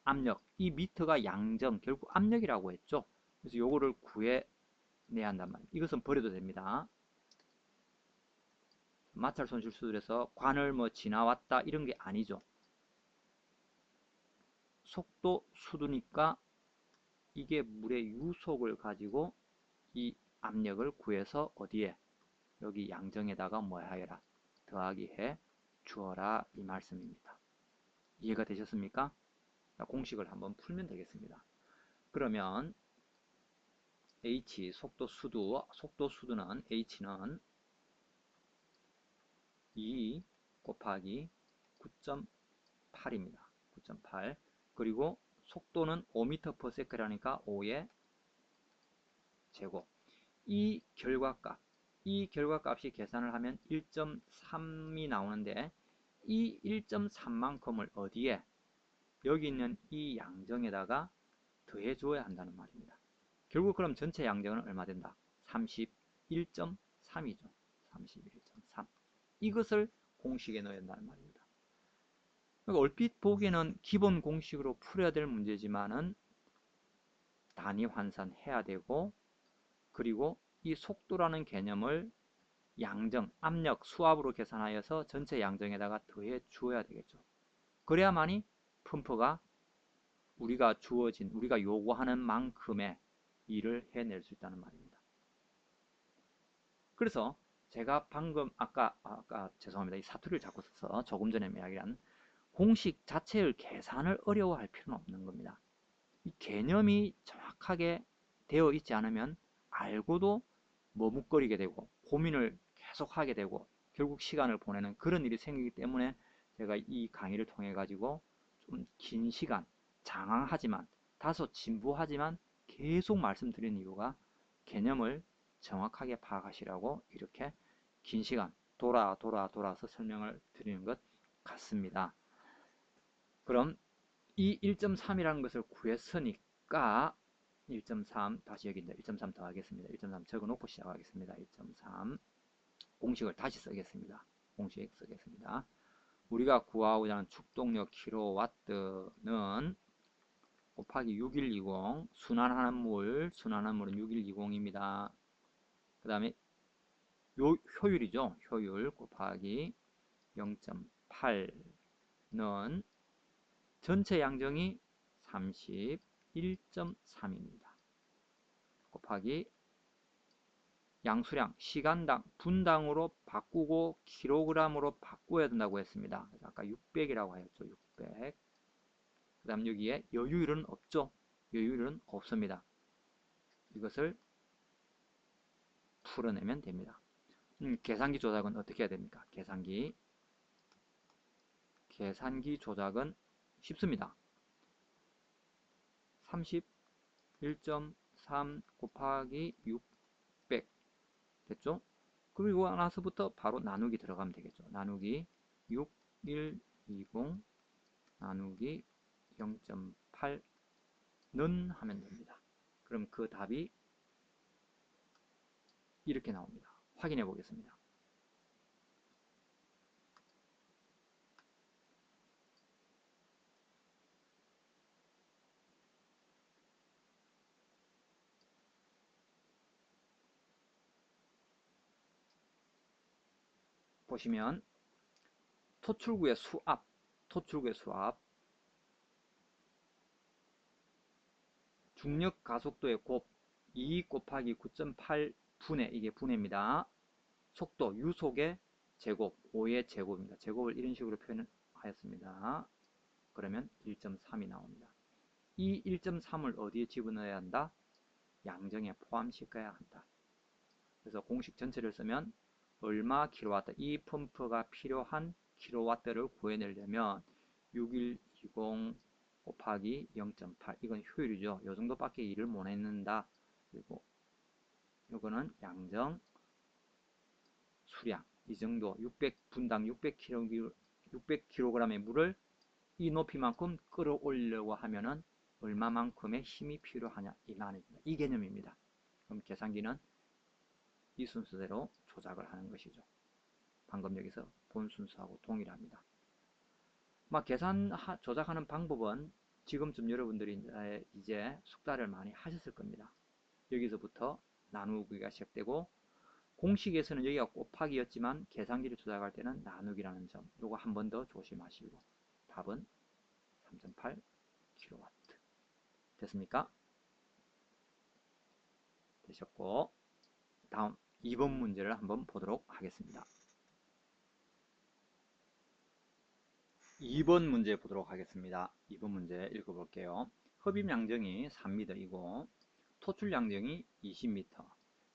S1: 압력, 이 미터가 양정, 결국 압력이라고 했죠. 그래서 요거를 구해내야 한단 말이에요. 이것은 버려도 됩니다. 마찰 손실 수술에서 관을 뭐 지나왔다 이런 게 아니죠. 속도 수두니까 이게 물의 유속을 가지고 이 압력을 구해서 어디에? 여기 양정에다가 뭐 하여라? 더하기 해 주어라 이 말씀입니다. 이해가 되셨습니까? 공식을 한번 풀면 되겠습니다. 그러면 H 속도 수두는 H는 2 곱하기 9.8입니다. 9.8 그리고 속도는 5m/s라니까 5의 제곱. 이 결과값이 계산을 하면 1.3이 나오는데 이 1.3만큼을 어디에? 여기 있는 이 양정에다가 더해 줘야 한다는 말입니다. 결국 그럼 전체 양정은 얼마 된다? 31.3이죠. 31.3. 이것을 공식에 넣어야 한다는 말입니다. 그러니까 얼핏 보기에는 기본 공식으로 풀어야 될 문제지만은 단위 환산해야 되고 그리고 이 속도라는 개념을 양정, 압력, 수압으로 계산하여서 전체 양정에다가 더해 주어야 되겠죠. 그래야만이 펌프가 우리가 요구하는 만큼의 일을 해낼 수 있다는 말입니다. 그래서 제가 방금 아까 죄송합니다. 이 사투리를 자꾸 써서 조금 전에 이야기한 공식 자체의 계산을 어려워할 필요는 없는 겁니다. 이 개념이 정확하게 되어 있지 않으면 알고도 머뭇거리게 되고 고민을 계속하게 되고 결국 시간을 보내는 그런 일이 생기기 때문에 제가 이 강의를 통해 가지고 좀 긴 시간 장황하지만 다소 진부하지만 계속 말씀드린 이유가 개념을 정확하게 파악하시라고 이렇게 긴 시간 돌아서 설명을 드리는 것 같습니다. 그럼 이 1.3이라는 것을 구했으니까 1.3 다시 여기인데 1.3 더하겠습니다. 1.3 적어놓고 시작하겠습니다. 1.3 공식을 다시 쓰겠습니다. 공식 쓰겠습니다. 우리가 구하고자 하는 축동력 킬로와트는 곱하기 6120 순환하는 물은 6120입니다. 그 다음에 효율이죠. 효율 곱하기 0.8는 전체 양정이 31.3입니다. 곱하기 양수량 시간당 분당으로 바꾸고 킬로그램으로 바꿔야 된다고 했습니다. 아까 600이라고 하였죠. 600. 그 다음 여기에 여유율은 없죠. 여유율은 없습니다. 이것을 풀어내면 됩니다. 계산기 조작은 어떻게 해야 됩니까? 계산기 조작은 쉽습니다. 31.3 곱하기 600 됐죠? 그리고 나서부터 바로 나누기 들어가면 되겠죠. 나누기 6120 나누기 0.8는 하면 됩니다. 그럼 그 답이 이렇게 나옵니다. 확인해 보겠습니다. 보시면 토출구의 수압 중력 가속도의 곱 2 곱하기 9.8 분의 이게 분해입니다. 속도 유속의 제곱 5의 제곱입니다. 제곱을 이런 식으로 표현하였습니다. 그러면 1.3이 나옵니다. 이 1.3을 어디에 집어넣어야 한다? 양정에 포함시켜야 한다. 그래서 공식 전체를 쓰면 얼마 킬로와트, 이 펌프가 필요한 킬로와트를 구해내려면 6120 곱하기 0.8 이건 효율이죠. 이 정도밖에 일을 못 했는다. 그리고 이거는 양정 수량 이 정도 600분당 600kg의 물을 이 높이만큼 끌어올리려고 하면은 얼마만큼의 힘이 필요하냐 이 말입니다. 이 개념입니다. 그럼 계산기는 이 순서대로 조작을 하는 것이죠. 방금 여기서 본 순서하고 동일합니다. 막 계산 조작하는 방법은 지금쯤 여러분들이 이제 숙달을 많이 하셨을 겁니다. 여기서부터 나누기가 시작되고 공식에서는 여기가 곱하기였지만 계산기를 조작할 때는 나누기라는 점 요거 한 번 더 조심하시고 답은 3.8 kW 됐습니까? 되셨고 다음 2번 문제를 한번 보도록 하겠습니다. 2번 문제 보도록 하겠습니다. 2번 문제 읽어볼게요. 흡입 양정이 3m이고 토출 양정이 20m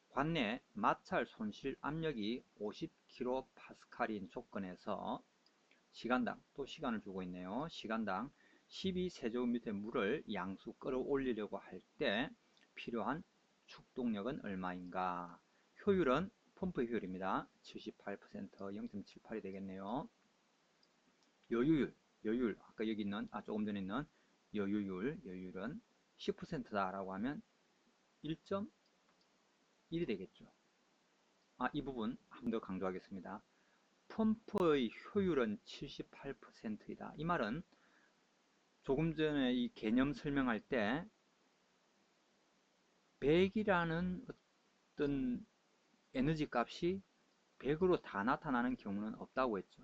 S1: 관내 마찰 손실 압력이 50kPa인 조건에서 시간당 또 시간을 주고 있네요. 시간당 12세제곱미터의 물을 양수 끌어올리려고 할 때 필요한 축동력은 얼마인가? 효율은 펌프 효율입니다. 78% 0.78이 되겠네요. 여유율 아까 여기 있는 조금 전에 있는 여유율은 10%다 라고 하면 1.1이 되겠죠. 이 부분 한 번 더 강조하겠습니다. 펌프의 효율은 78%이다. 이 말은 조금 전에 이 개념 설명할 때 100이라는 어떤 에너지 값이 100으로 다 나타나는 경우는 없다고 했죠.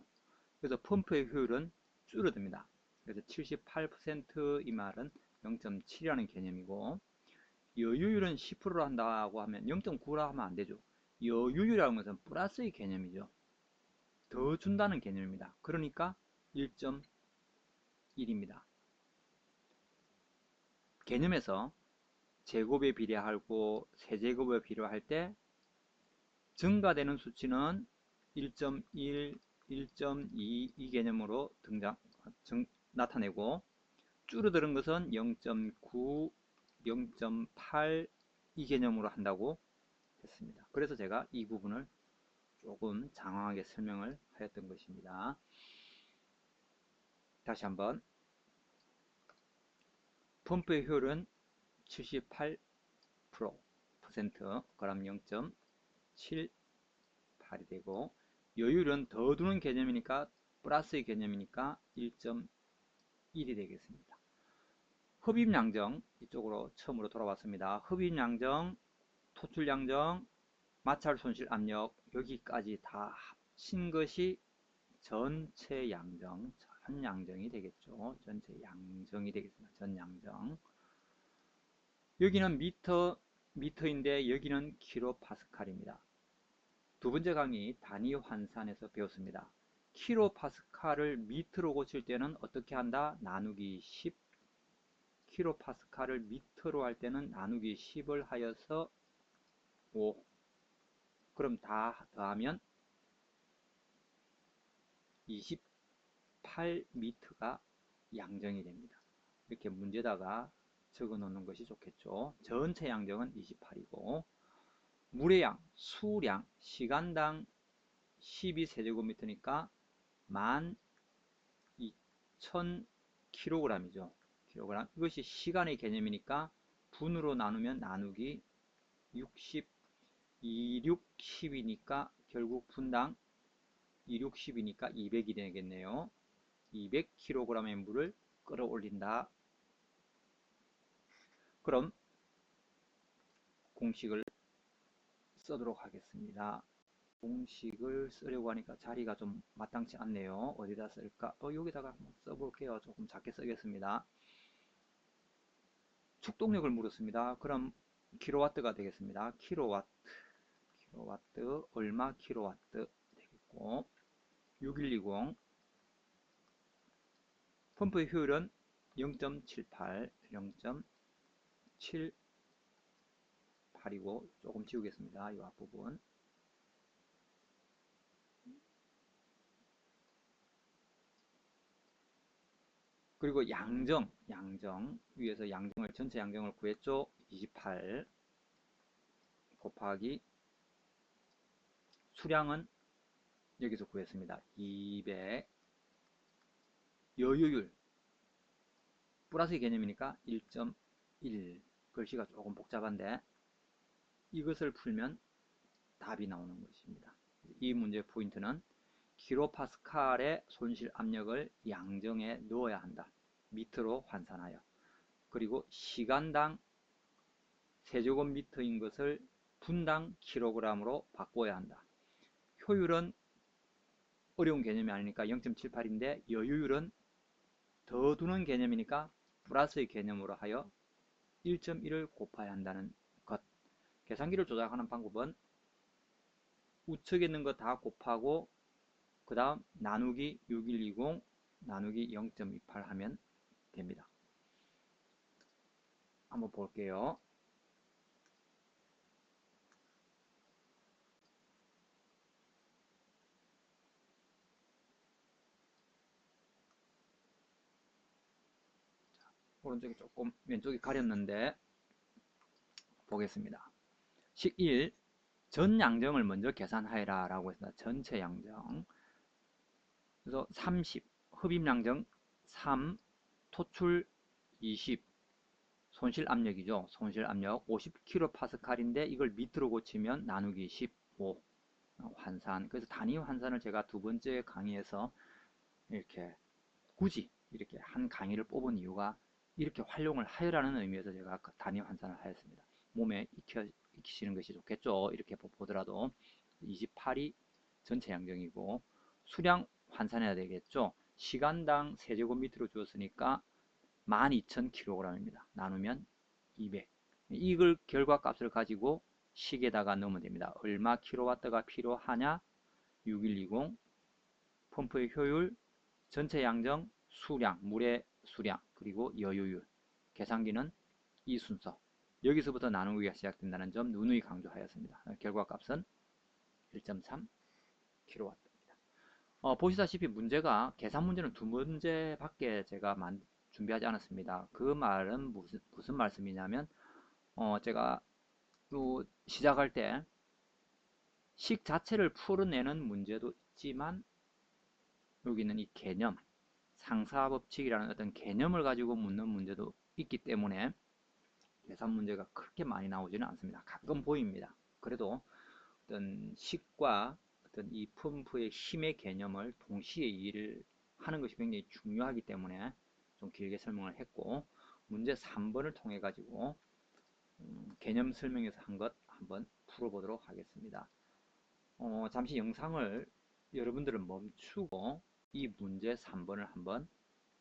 S1: 그래서 펌프의 효율은 줄어듭니다. 그래서 78% 이 말은 0.7이라는 개념이고, 여유율은 10%로 한다고 하면 0.9라 하면 안 되죠. 여유율이라는 것은 플러스의 개념이죠. 더 준다는 개념입니다. 그러니까 1.1입니다. 개념에서 제곱에 비례하고 세제곱에 비례할 때 증가되는 수치는 1.1, 1.2 이 개념으로 나타내고, 줄어드는 것은 0.9, 0.8 이 개념으로 한다고 했습니다. 그래서 제가 이 부분을 조금 장황하게 설명을 하였던 것입니다. 다시 한번, 펌프의 효율은 78%, 그럼 0.78이 되고, 여율은 더 두는 개념이니까 플러스의 개념이니까 1.1이 되겠습니다. 흡입양정, 이쪽으로 처음으로 돌아왔습니다. 흡입양정, 토출양정, 마찰 손실 압력, 여기까지 다 합친 것이 전체 양정, 전 양정이 되겠죠. 전체 양정이 되겠습니다. 전 양정. 여기는 미터인데 여기는 킬로파스칼입니다. 두 번째 강의 단위 환산에서 배웠습니다. 킬로파스칼을 미터로 고칠 때는 어떻게 한다? 나누기 10. 킬로파스칼을 미터로 할 때는 나누기 10을 하여서 5. 그럼 다 더하면 28m가 양정이 됩니다. 이렇게 문제다가 적어 놓는 것이 좋겠죠. 전체 양정은 28이고, 물의 양, 수량, 시간당 12세제곱미터니까 12,000kg이죠. kg. 이것이 시간의 개념이니까 분으로 나누면 나누기 60, 26, 10이니까 결국 분당 26, 10이니까 200이 되겠네요. 200kg의 물을 끌어올린다. 그럼 공식을 써도록 하겠습니다. 공식을 쓰려고 하니까 자리가 좀 마땅치 않네요. 어디다 쓸까? 여기다가 한번 써볼게요. 조금 작게 쓰겠습니다. 축동력을 물었습니다. 그럼 킬로와트가 되겠습니다. 킬로와트 얼마 킬로와트 되겠고, 6120 펌프의 효율은 0.78, 0.78이고 조금 지우겠습니다. 이 앞부분. 그리고 양정 위에서 양정을 전체 양정을 구했죠. 28 곱하기 수량은 여기서 구했습니다. 200 여유율 플러스의 개념이니까 1.1. 글씨가 조금 복잡한데 이것을 풀면 답이 나오는 것입니다. 이 문제의 포인트는 킬로파스칼의 손실 압력을 양정에 넣어야 한다. 미터로 환산하여. 그리고 시간당 세제곱미터인 것을 분당 킬로그램으로 바꿔야 한다. 효율은 어려운 개념이 아니니까 0.78인데 여유율은 더 두는 개념이니까 플러스의 개념으로 하여 1.1을 곱해야 한다는 것. 계산기를 조작하는 방법은 우측에 있는 거 다 곱하고 그 다음 나누기 6120 나누기 0.28 하면 됩니다. 한번 볼게요. 오른쪽이 조금 왼쪽이 가렸는데 보겠습니다. 식 1. 전 양정을 먼저 계산하여라 라고 했습니다. 전체 양정. 그래서 30 흡입 양정 3 토출 20 손실 압력이죠. 손실 압력 50kPa인데 이걸 미터로 고치면 나누기 15 환산. 그래서 단위 환산을 제가 두 번째 강의에서 이렇게 굳이 이렇게 한 강의를 뽑은 이유가 이렇게 활용을 하여라는 의미에서 제가 단위 환산을 하였습니다. 몸에 익히시는 것이 좋겠죠. 이렇게 보더라도 28이 전체 양정이고 수량 환산해야 되겠죠. 시간당 세제곱미터로 주었으니까 12,000kg입니다. 나누면 200. 이걸 결과값을 가지고 식에다가 넣으면 됩니다. 얼마 킬로와트가 필요하냐? 6120 펌프의 효율, 전체 양정, 수량, 물의 수량, 그리고 여유율. 계산기는 이 순서. 여기서부터 나누기가 시작된다는 점 누누이 강조하였습니다. 결과값은 1.3kW. 보시다시피 문제가 계산 문제는 두 문제밖에 제가 준비하지 않았습니다. 그 말은 무슨 말씀이냐면 제가 시작할 때 식 자체를 풀어내는 문제도 있지만 여기는 이 개념, 상사법칙이라는 어떤 개념을 가지고 묻는 문제도 있기 때문에 계산 문제가 그렇게 많이 나오지는 않습니다. 가끔 보입니다. 그래도 어떤 식과 어떤 이 펌프의 힘의 개념을 동시에 이해를 하는 것이 굉장히 중요하기 때문에 좀 길게 설명을 했고, 문제 3번을 통해 가지고 개념 설명에서 한 것 한번 풀어보도록 하겠습니다. 잠시 영상을 여러분들은 멈추고 이 문제 3번을 한번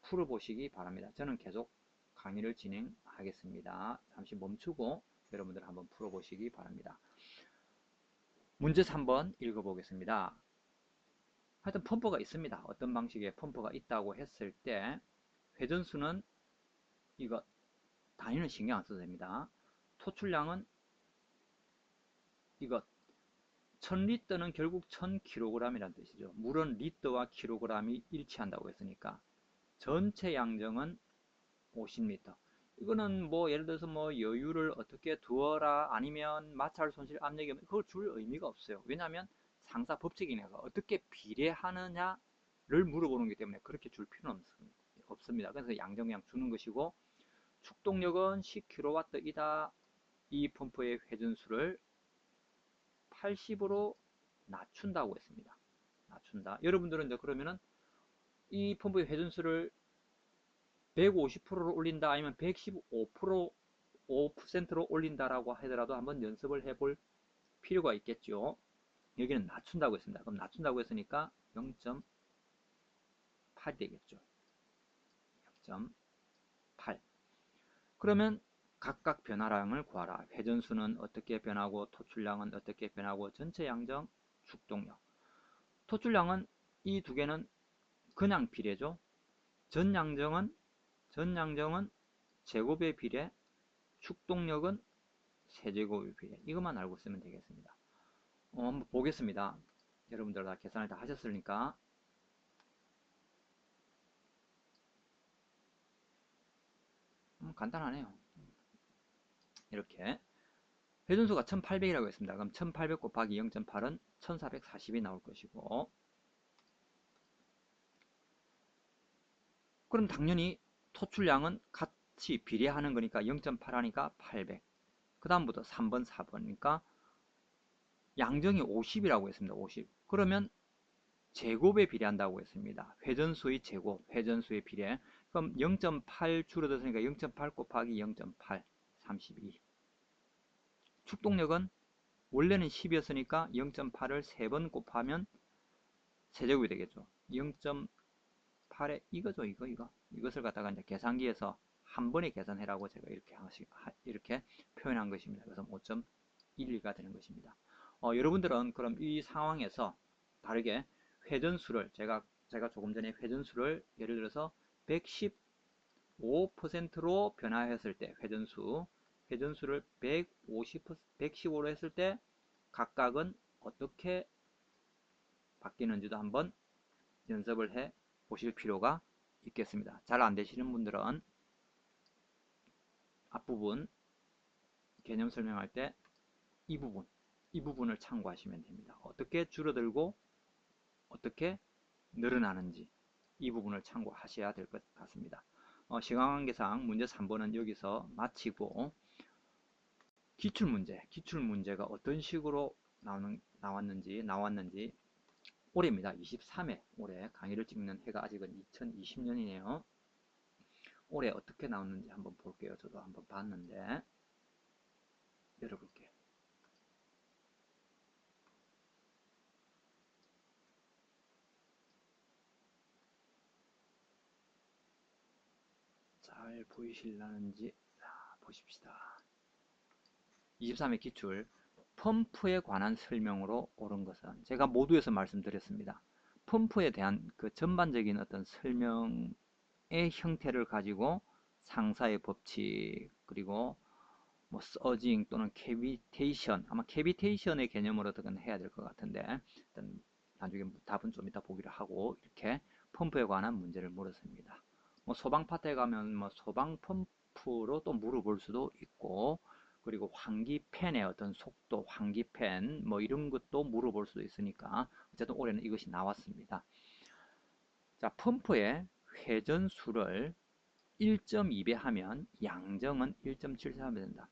S1: 풀어보시기 바랍니다. 저는 계속 강의를 진행하겠습니다. 잠시 멈추고 여러분들 한번 풀어보시기 바랍니다. 문제 3번 읽어보겠습니다. 하여튼 펌프가 있습니다. 어떤 방식의 펌프가 있다고 했을 때 회전수는 이거 단위는 신경 안 써도 됩니다. 토출량은 이거 1000리터는 결국 1000kg이라는 뜻이죠. 물은 리터와 킬로그램이 일치한다고 했으니까 전체 양정은 50리터. 이거는 뭐 예를 들어서 뭐 여유를 어떻게 두어라 아니면 마찰 손실 압력이 그걸 줄 의미가 없어요. 왜냐하면 상사 법칙이니까 어떻게 비례하느냐를 물어보는 기 때문에 그렇게 줄 필요는 없습니다. 그래서 양정량 주는 것이고 축동력은 10kW이다. 이 펌프의 회전수를 80으로 낮춘다고 했습니다. 낮춘다. 여러분들은 이제 그러면은 이 펌프의 회전수를 150%로 올린다 아니면 115%로 올린다라고 하더라도 한번 연습을 해볼 필요가 있겠죠. 여기는 낮춘다고 했습니다. 그럼 낮춘다고 했으니까 0.8 되겠죠. 0.8. 그러면 각각 변화량을 구하라. 회전수는 어떻게 변하고 토출량은 어떻게 변하고 전체 양정, 축동력. 토출량은 이 두 개는 그냥 비례죠. 전양정은 제곱의 비례, 축동력은 세제곱의 비례. 이것만 알고 쓰면 되겠습니다. 한번 보겠습니다. 여러분들 다 계산을 다 하셨으니까. 간단하네요. 이렇게 회전수가 1800이라고 했습니다. 그럼 1800 곱하기 0.8은 1440이 나올 것이고, 그럼 당연히 토출량은 같이 비례하는 거니까 0.8 하니까 800. 그 다음부터 3번, 4번이니까 양정이 50이라고 했습니다. 50. 그러면 제곱에 비례한다고 했습니다. 회전수의 제곱, 회전수의 비례. 그럼 0.8 줄어들었으니까 0.8 곱하기 0.8, 32. 축동력은 원래는 10이었으니까 0.8을 3번 곱하면 세제곱이 되겠죠. 0.8에 이거죠, 이것을 갖다가 이제 계산기에서 한 번에 계산해라고 제가 이렇게 표현한 것입니다. 그래서 5.12가 되는 것입니다. 여러분들은 그럼 이 상황에서 다르게 회전수를 제가 조금 전에 회전수를 예를 들어서 115%로 변화했을 때 회전수를 115로 했을 때 각각은 어떻게 바뀌는지도 한번 연습을 해 보실 필요가 있겠습니다. 잘 안 되시는 분들은 앞부분 개념 설명할 때 이 부분을 참고하시면 됩니다. 어떻게 줄어들고 어떻게 늘어나는지 이 부분을 참고하셔야 될 것 같습니다. 시간 관계상 문제 3번은 여기서 마치고 기출문제가 어떤 식으로 나왔는지 올해입니다. 23회 올해 강의를 찍는 해가 아직은 2020년이네요. 올해 어떻게 나왔는지 한번 볼게요. 저도 한번 봤는데 열어볼게요. 자, 잘 보이실라는지 보십시다. 23회 기출. 펌프에 관한 설명으로 옳은 것은, 제가 모두에서 말씀드렸습니다. 펌프에 대한 그 전반적인 어떤 설명의 형태를 가지고 상사의 법칙, 그리고 뭐 서징 또는 캐비테이션, 아마 캐비테이션의 개념으로 해야 될 것 같은데, 일단 나중에 답은 좀 이따 보기로 하고, 이렇게 펌프에 관한 문제를 물었습니다. 뭐 소방 파트에 가면 뭐 소방 펌프로 또 물어볼 수도 있고, 그리고 환기팬의 어떤 속도, 환기팬 뭐 이런 것도 물어볼 수도 있으니까 어쨌든 올해는 이것이 나왔습니다. 자, 펌프의 회전수를 1.2배 하면 양정은 1.73배 된다.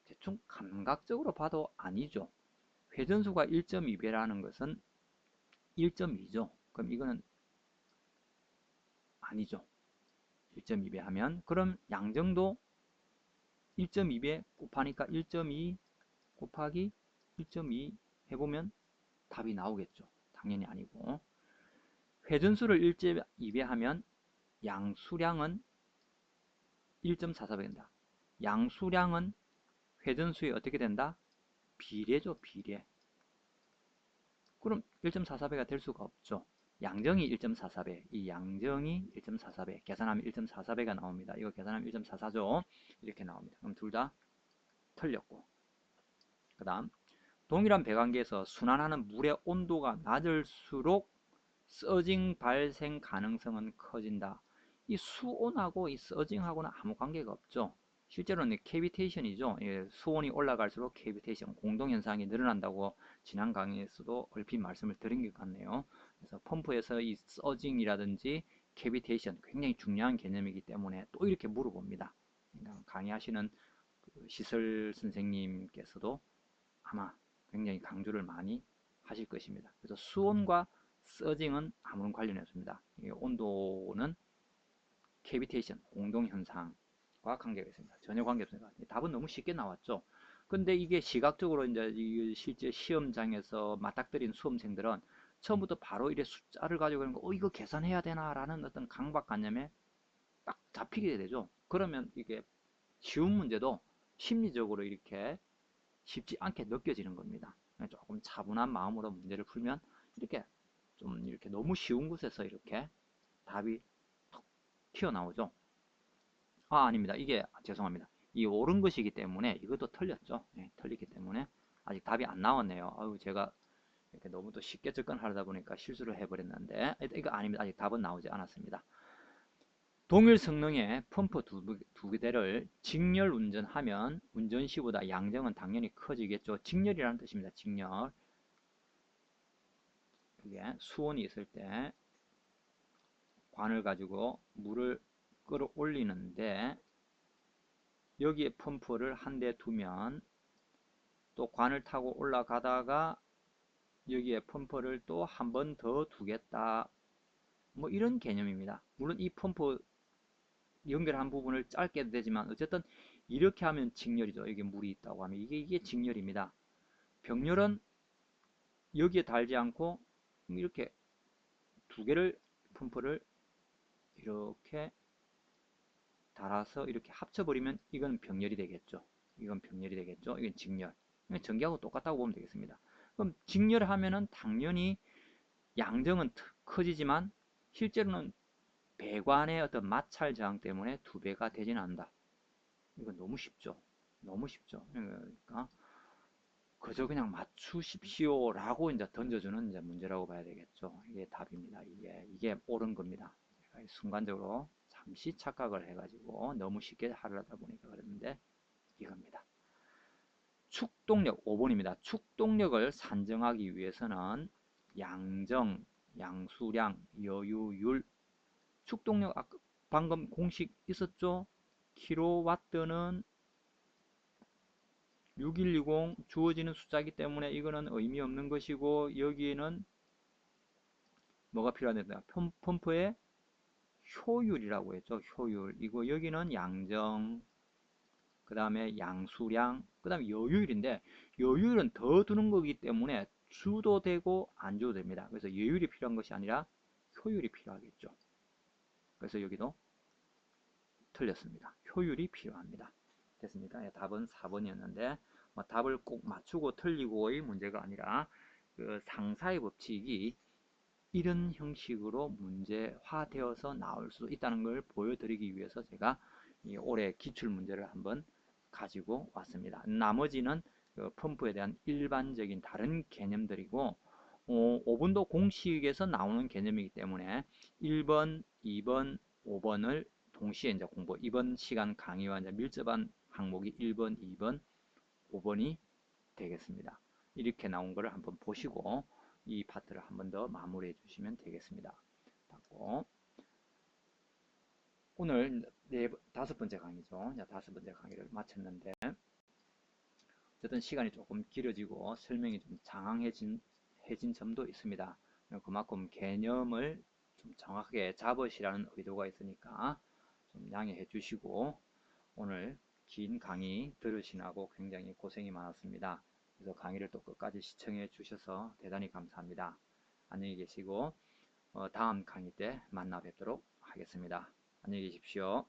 S1: 대충 감각적으로 봐도 아니죠. 회전수가 1.2배라는 것은 1.2죠. 그럼 이거는 아니죠. 1.2배 하면 그럼 양정도 1.2배 곱하니까 1.2 곱하기 1.2 해보면 답이 나오겠죠. 당연히 아니고, 회전수를 1.2배 하면 양수량은 1.44배 된다. 양수량은 회전수에 어떻게 된다? 비례죠, 비례. 그럼 1.44배가 될 수가 없죠. 양정이 1.44배, 이 양정이 1.44배, 계산하면 1.44배가 나옵니다. 이거 계산하면 1.44죠. 이렇게 나옵니다. 그럼 둘 다 틀렸고, 그 다음 동일한 배관계에서 순환하는 물의 온도가 낮을수록 서징 발생 가능성은 커진다. 이 수온하고 이 서징하고는 아무 관계가 없죠. 실제로는 캐비테이션이죠. 수온이 올라갈수록 캐비테이션, 공동현상이 늘어난다고 지난 강의에서도 얼핏 말씀을 드린 것 같네요. 그래서 펌프에서 이 서징이라든지 캐비테이션 굉장히 중요한 개념이기 때문에 또 이렇게 물어봅니다. 그러니까 강의하시는 그 시설 선생님께서도 아마 굉장히 강조를 많이 하실 것입니다. 그래서 수온과 서징은 아무런 관련이 없습니다. 온도는 캐비테이션, 공동현상과 관계가 있습니다. 전혀 관계 없습니다. 답은 너무 쉽게 나왔죠. 근데 이게 시각적으로 이제 실제 시험장에서 맞닥뜨린 수험생들은 처음부터 바로 이래 숫자를 가지고 있는 거, 이거 계산해야 되나라는 어떤 강박관념에 딱 잡히게 되죠. 그러면 이게 쉬운 문제도 심리적으로 이렇게 쉽지 않게 느껴지는 겁니다. 조금 차분한 마음으로 문제를 풀면 이렇게 좀 이렇게 너무 쉬운 곳에서 이렇게 답이 톡 튀어나오죠. 아닙니다. 이게 죄송합니다. 이 옳은 것이기 때문에 이것도 틀렸죠. 틀리기 때문에 아직 답이 안 나왔네요. 아유, 제가 이렇게 너무 또 쉽게 접근하다 보니까 실수를 해버렸는데 이거 아닙니다. 아직 답은 나오지 않았습니다. 동일 성능의 펌프 두 대를 직렬 운전하면 운전시보다 양정은 당연히 커지겠죠. 직렬이라는 뜻입니다. 직렬. 그게 수온이 있을 때 관을 가지고 물을 끌어올리는데 여기에 펌프를 한 대 두면 또 관을 타고 올라가다가 여기에 펌프를 또 한 번 더 두겠다. 뭐 이런 개념입니다. 물론 이 펌프 연결한 부분을 짧게 되지만 어쨌든 이렇게 하면 직렬이죠. 여기 물이 있다고 하면 이게 직렬입니다. 병렬은 여기에 달지 않고 이렇게 두 개를 펌프를 이렇게 달아서 이렇게 합쳐버리면 이건 병렬이 되겠죠. 이건 병렬이 되겠죠. 이건 직렬. 전기하고 똑같다고 보면 되겠습니다. 그럼 직렬하면은 당연히 양정은 커지지만 실제로는 배관의 어떤 마찰 저항 때문에 두 배가 되지는 않는다. 이건 너무 쉽죠. 너무 쉽죠. 그러니까 그저 그냥 맞추십시오 라고 이제 던져주는 이제 문제라고 봐야 되겠죠. 이게 답입니다. 이게 옳은 겁니다. 제가 순간적으로 잠시 착각을 해가지고 너무 쉽게 하려다 보니까 그랬는데 이겁니다. 축동력 5번입니다. 축동력을 산정하기 위해서는 양정, 양수량, 여유율, 축동력 방금 공식 있었죠? 킬로와트는 6120 주어지는 숫자이기 때문에 이거는 의미 없는 것이고 여기에는 뭐가 필요하다? 펌프의 효율이라고 했죠. 효율. 이거 여기는 양정, 그 다음에 양수량, 그 다음에 여유율인데 여유율은 더 두는 거기 때문에 주도 되고 안 줘도 됩니다. 그래서 여유율이 필요한 것이 아니라 효율이 필요하겠죠. 그래서 여기도 틀렸습니다. 효율이 필요합니다. 됐습니까? 예, 답은 4번이었는데 답을 꼭 맞추고 틀리고의 문제가 아니라 그 상사의 법칙이 이런 형식으로 문제화되어서 나올 수 있다는 걸 보여드리기 위해서 제가 올해 기출문제를 한번 가지고 왔습니다. 나머지는 그 펌프에 대한 일반적인 다른 개념들이고 5분도 공식에서 나오는 개념이기 때문에 1번, 2번, 5번을 동시에 이제 공부. 이번 시간 강의와 이제 밀접한 항목이 1번, 2번, 5번이 되겠습니다. 이렇게 나온 거를 한번 보시고 이 파트를 한 번 더 마무리해 주시면 되겠습니다. 오늘 다섯 번째 강의죠. 다섯 번째 강의를 마쳤는데 어쨌든 시간이 조금 길어지고 설명이 좀 장황해진 점도 있습니다. 그만큼 개념을 좀 정확하게 잡으시라는 의도가 있으니까 좀 양해해 주시고 오늘 긴 강의 들으시느라고 굉장히 고생이 많았습니다. 그래서 강의를 또 끝까지 시청해 주셔서 대단히 감사합니다. 안녕히 계시고 다음 강의 때 만나 뵙도록 하겠습니다. 안녕히 계십시오.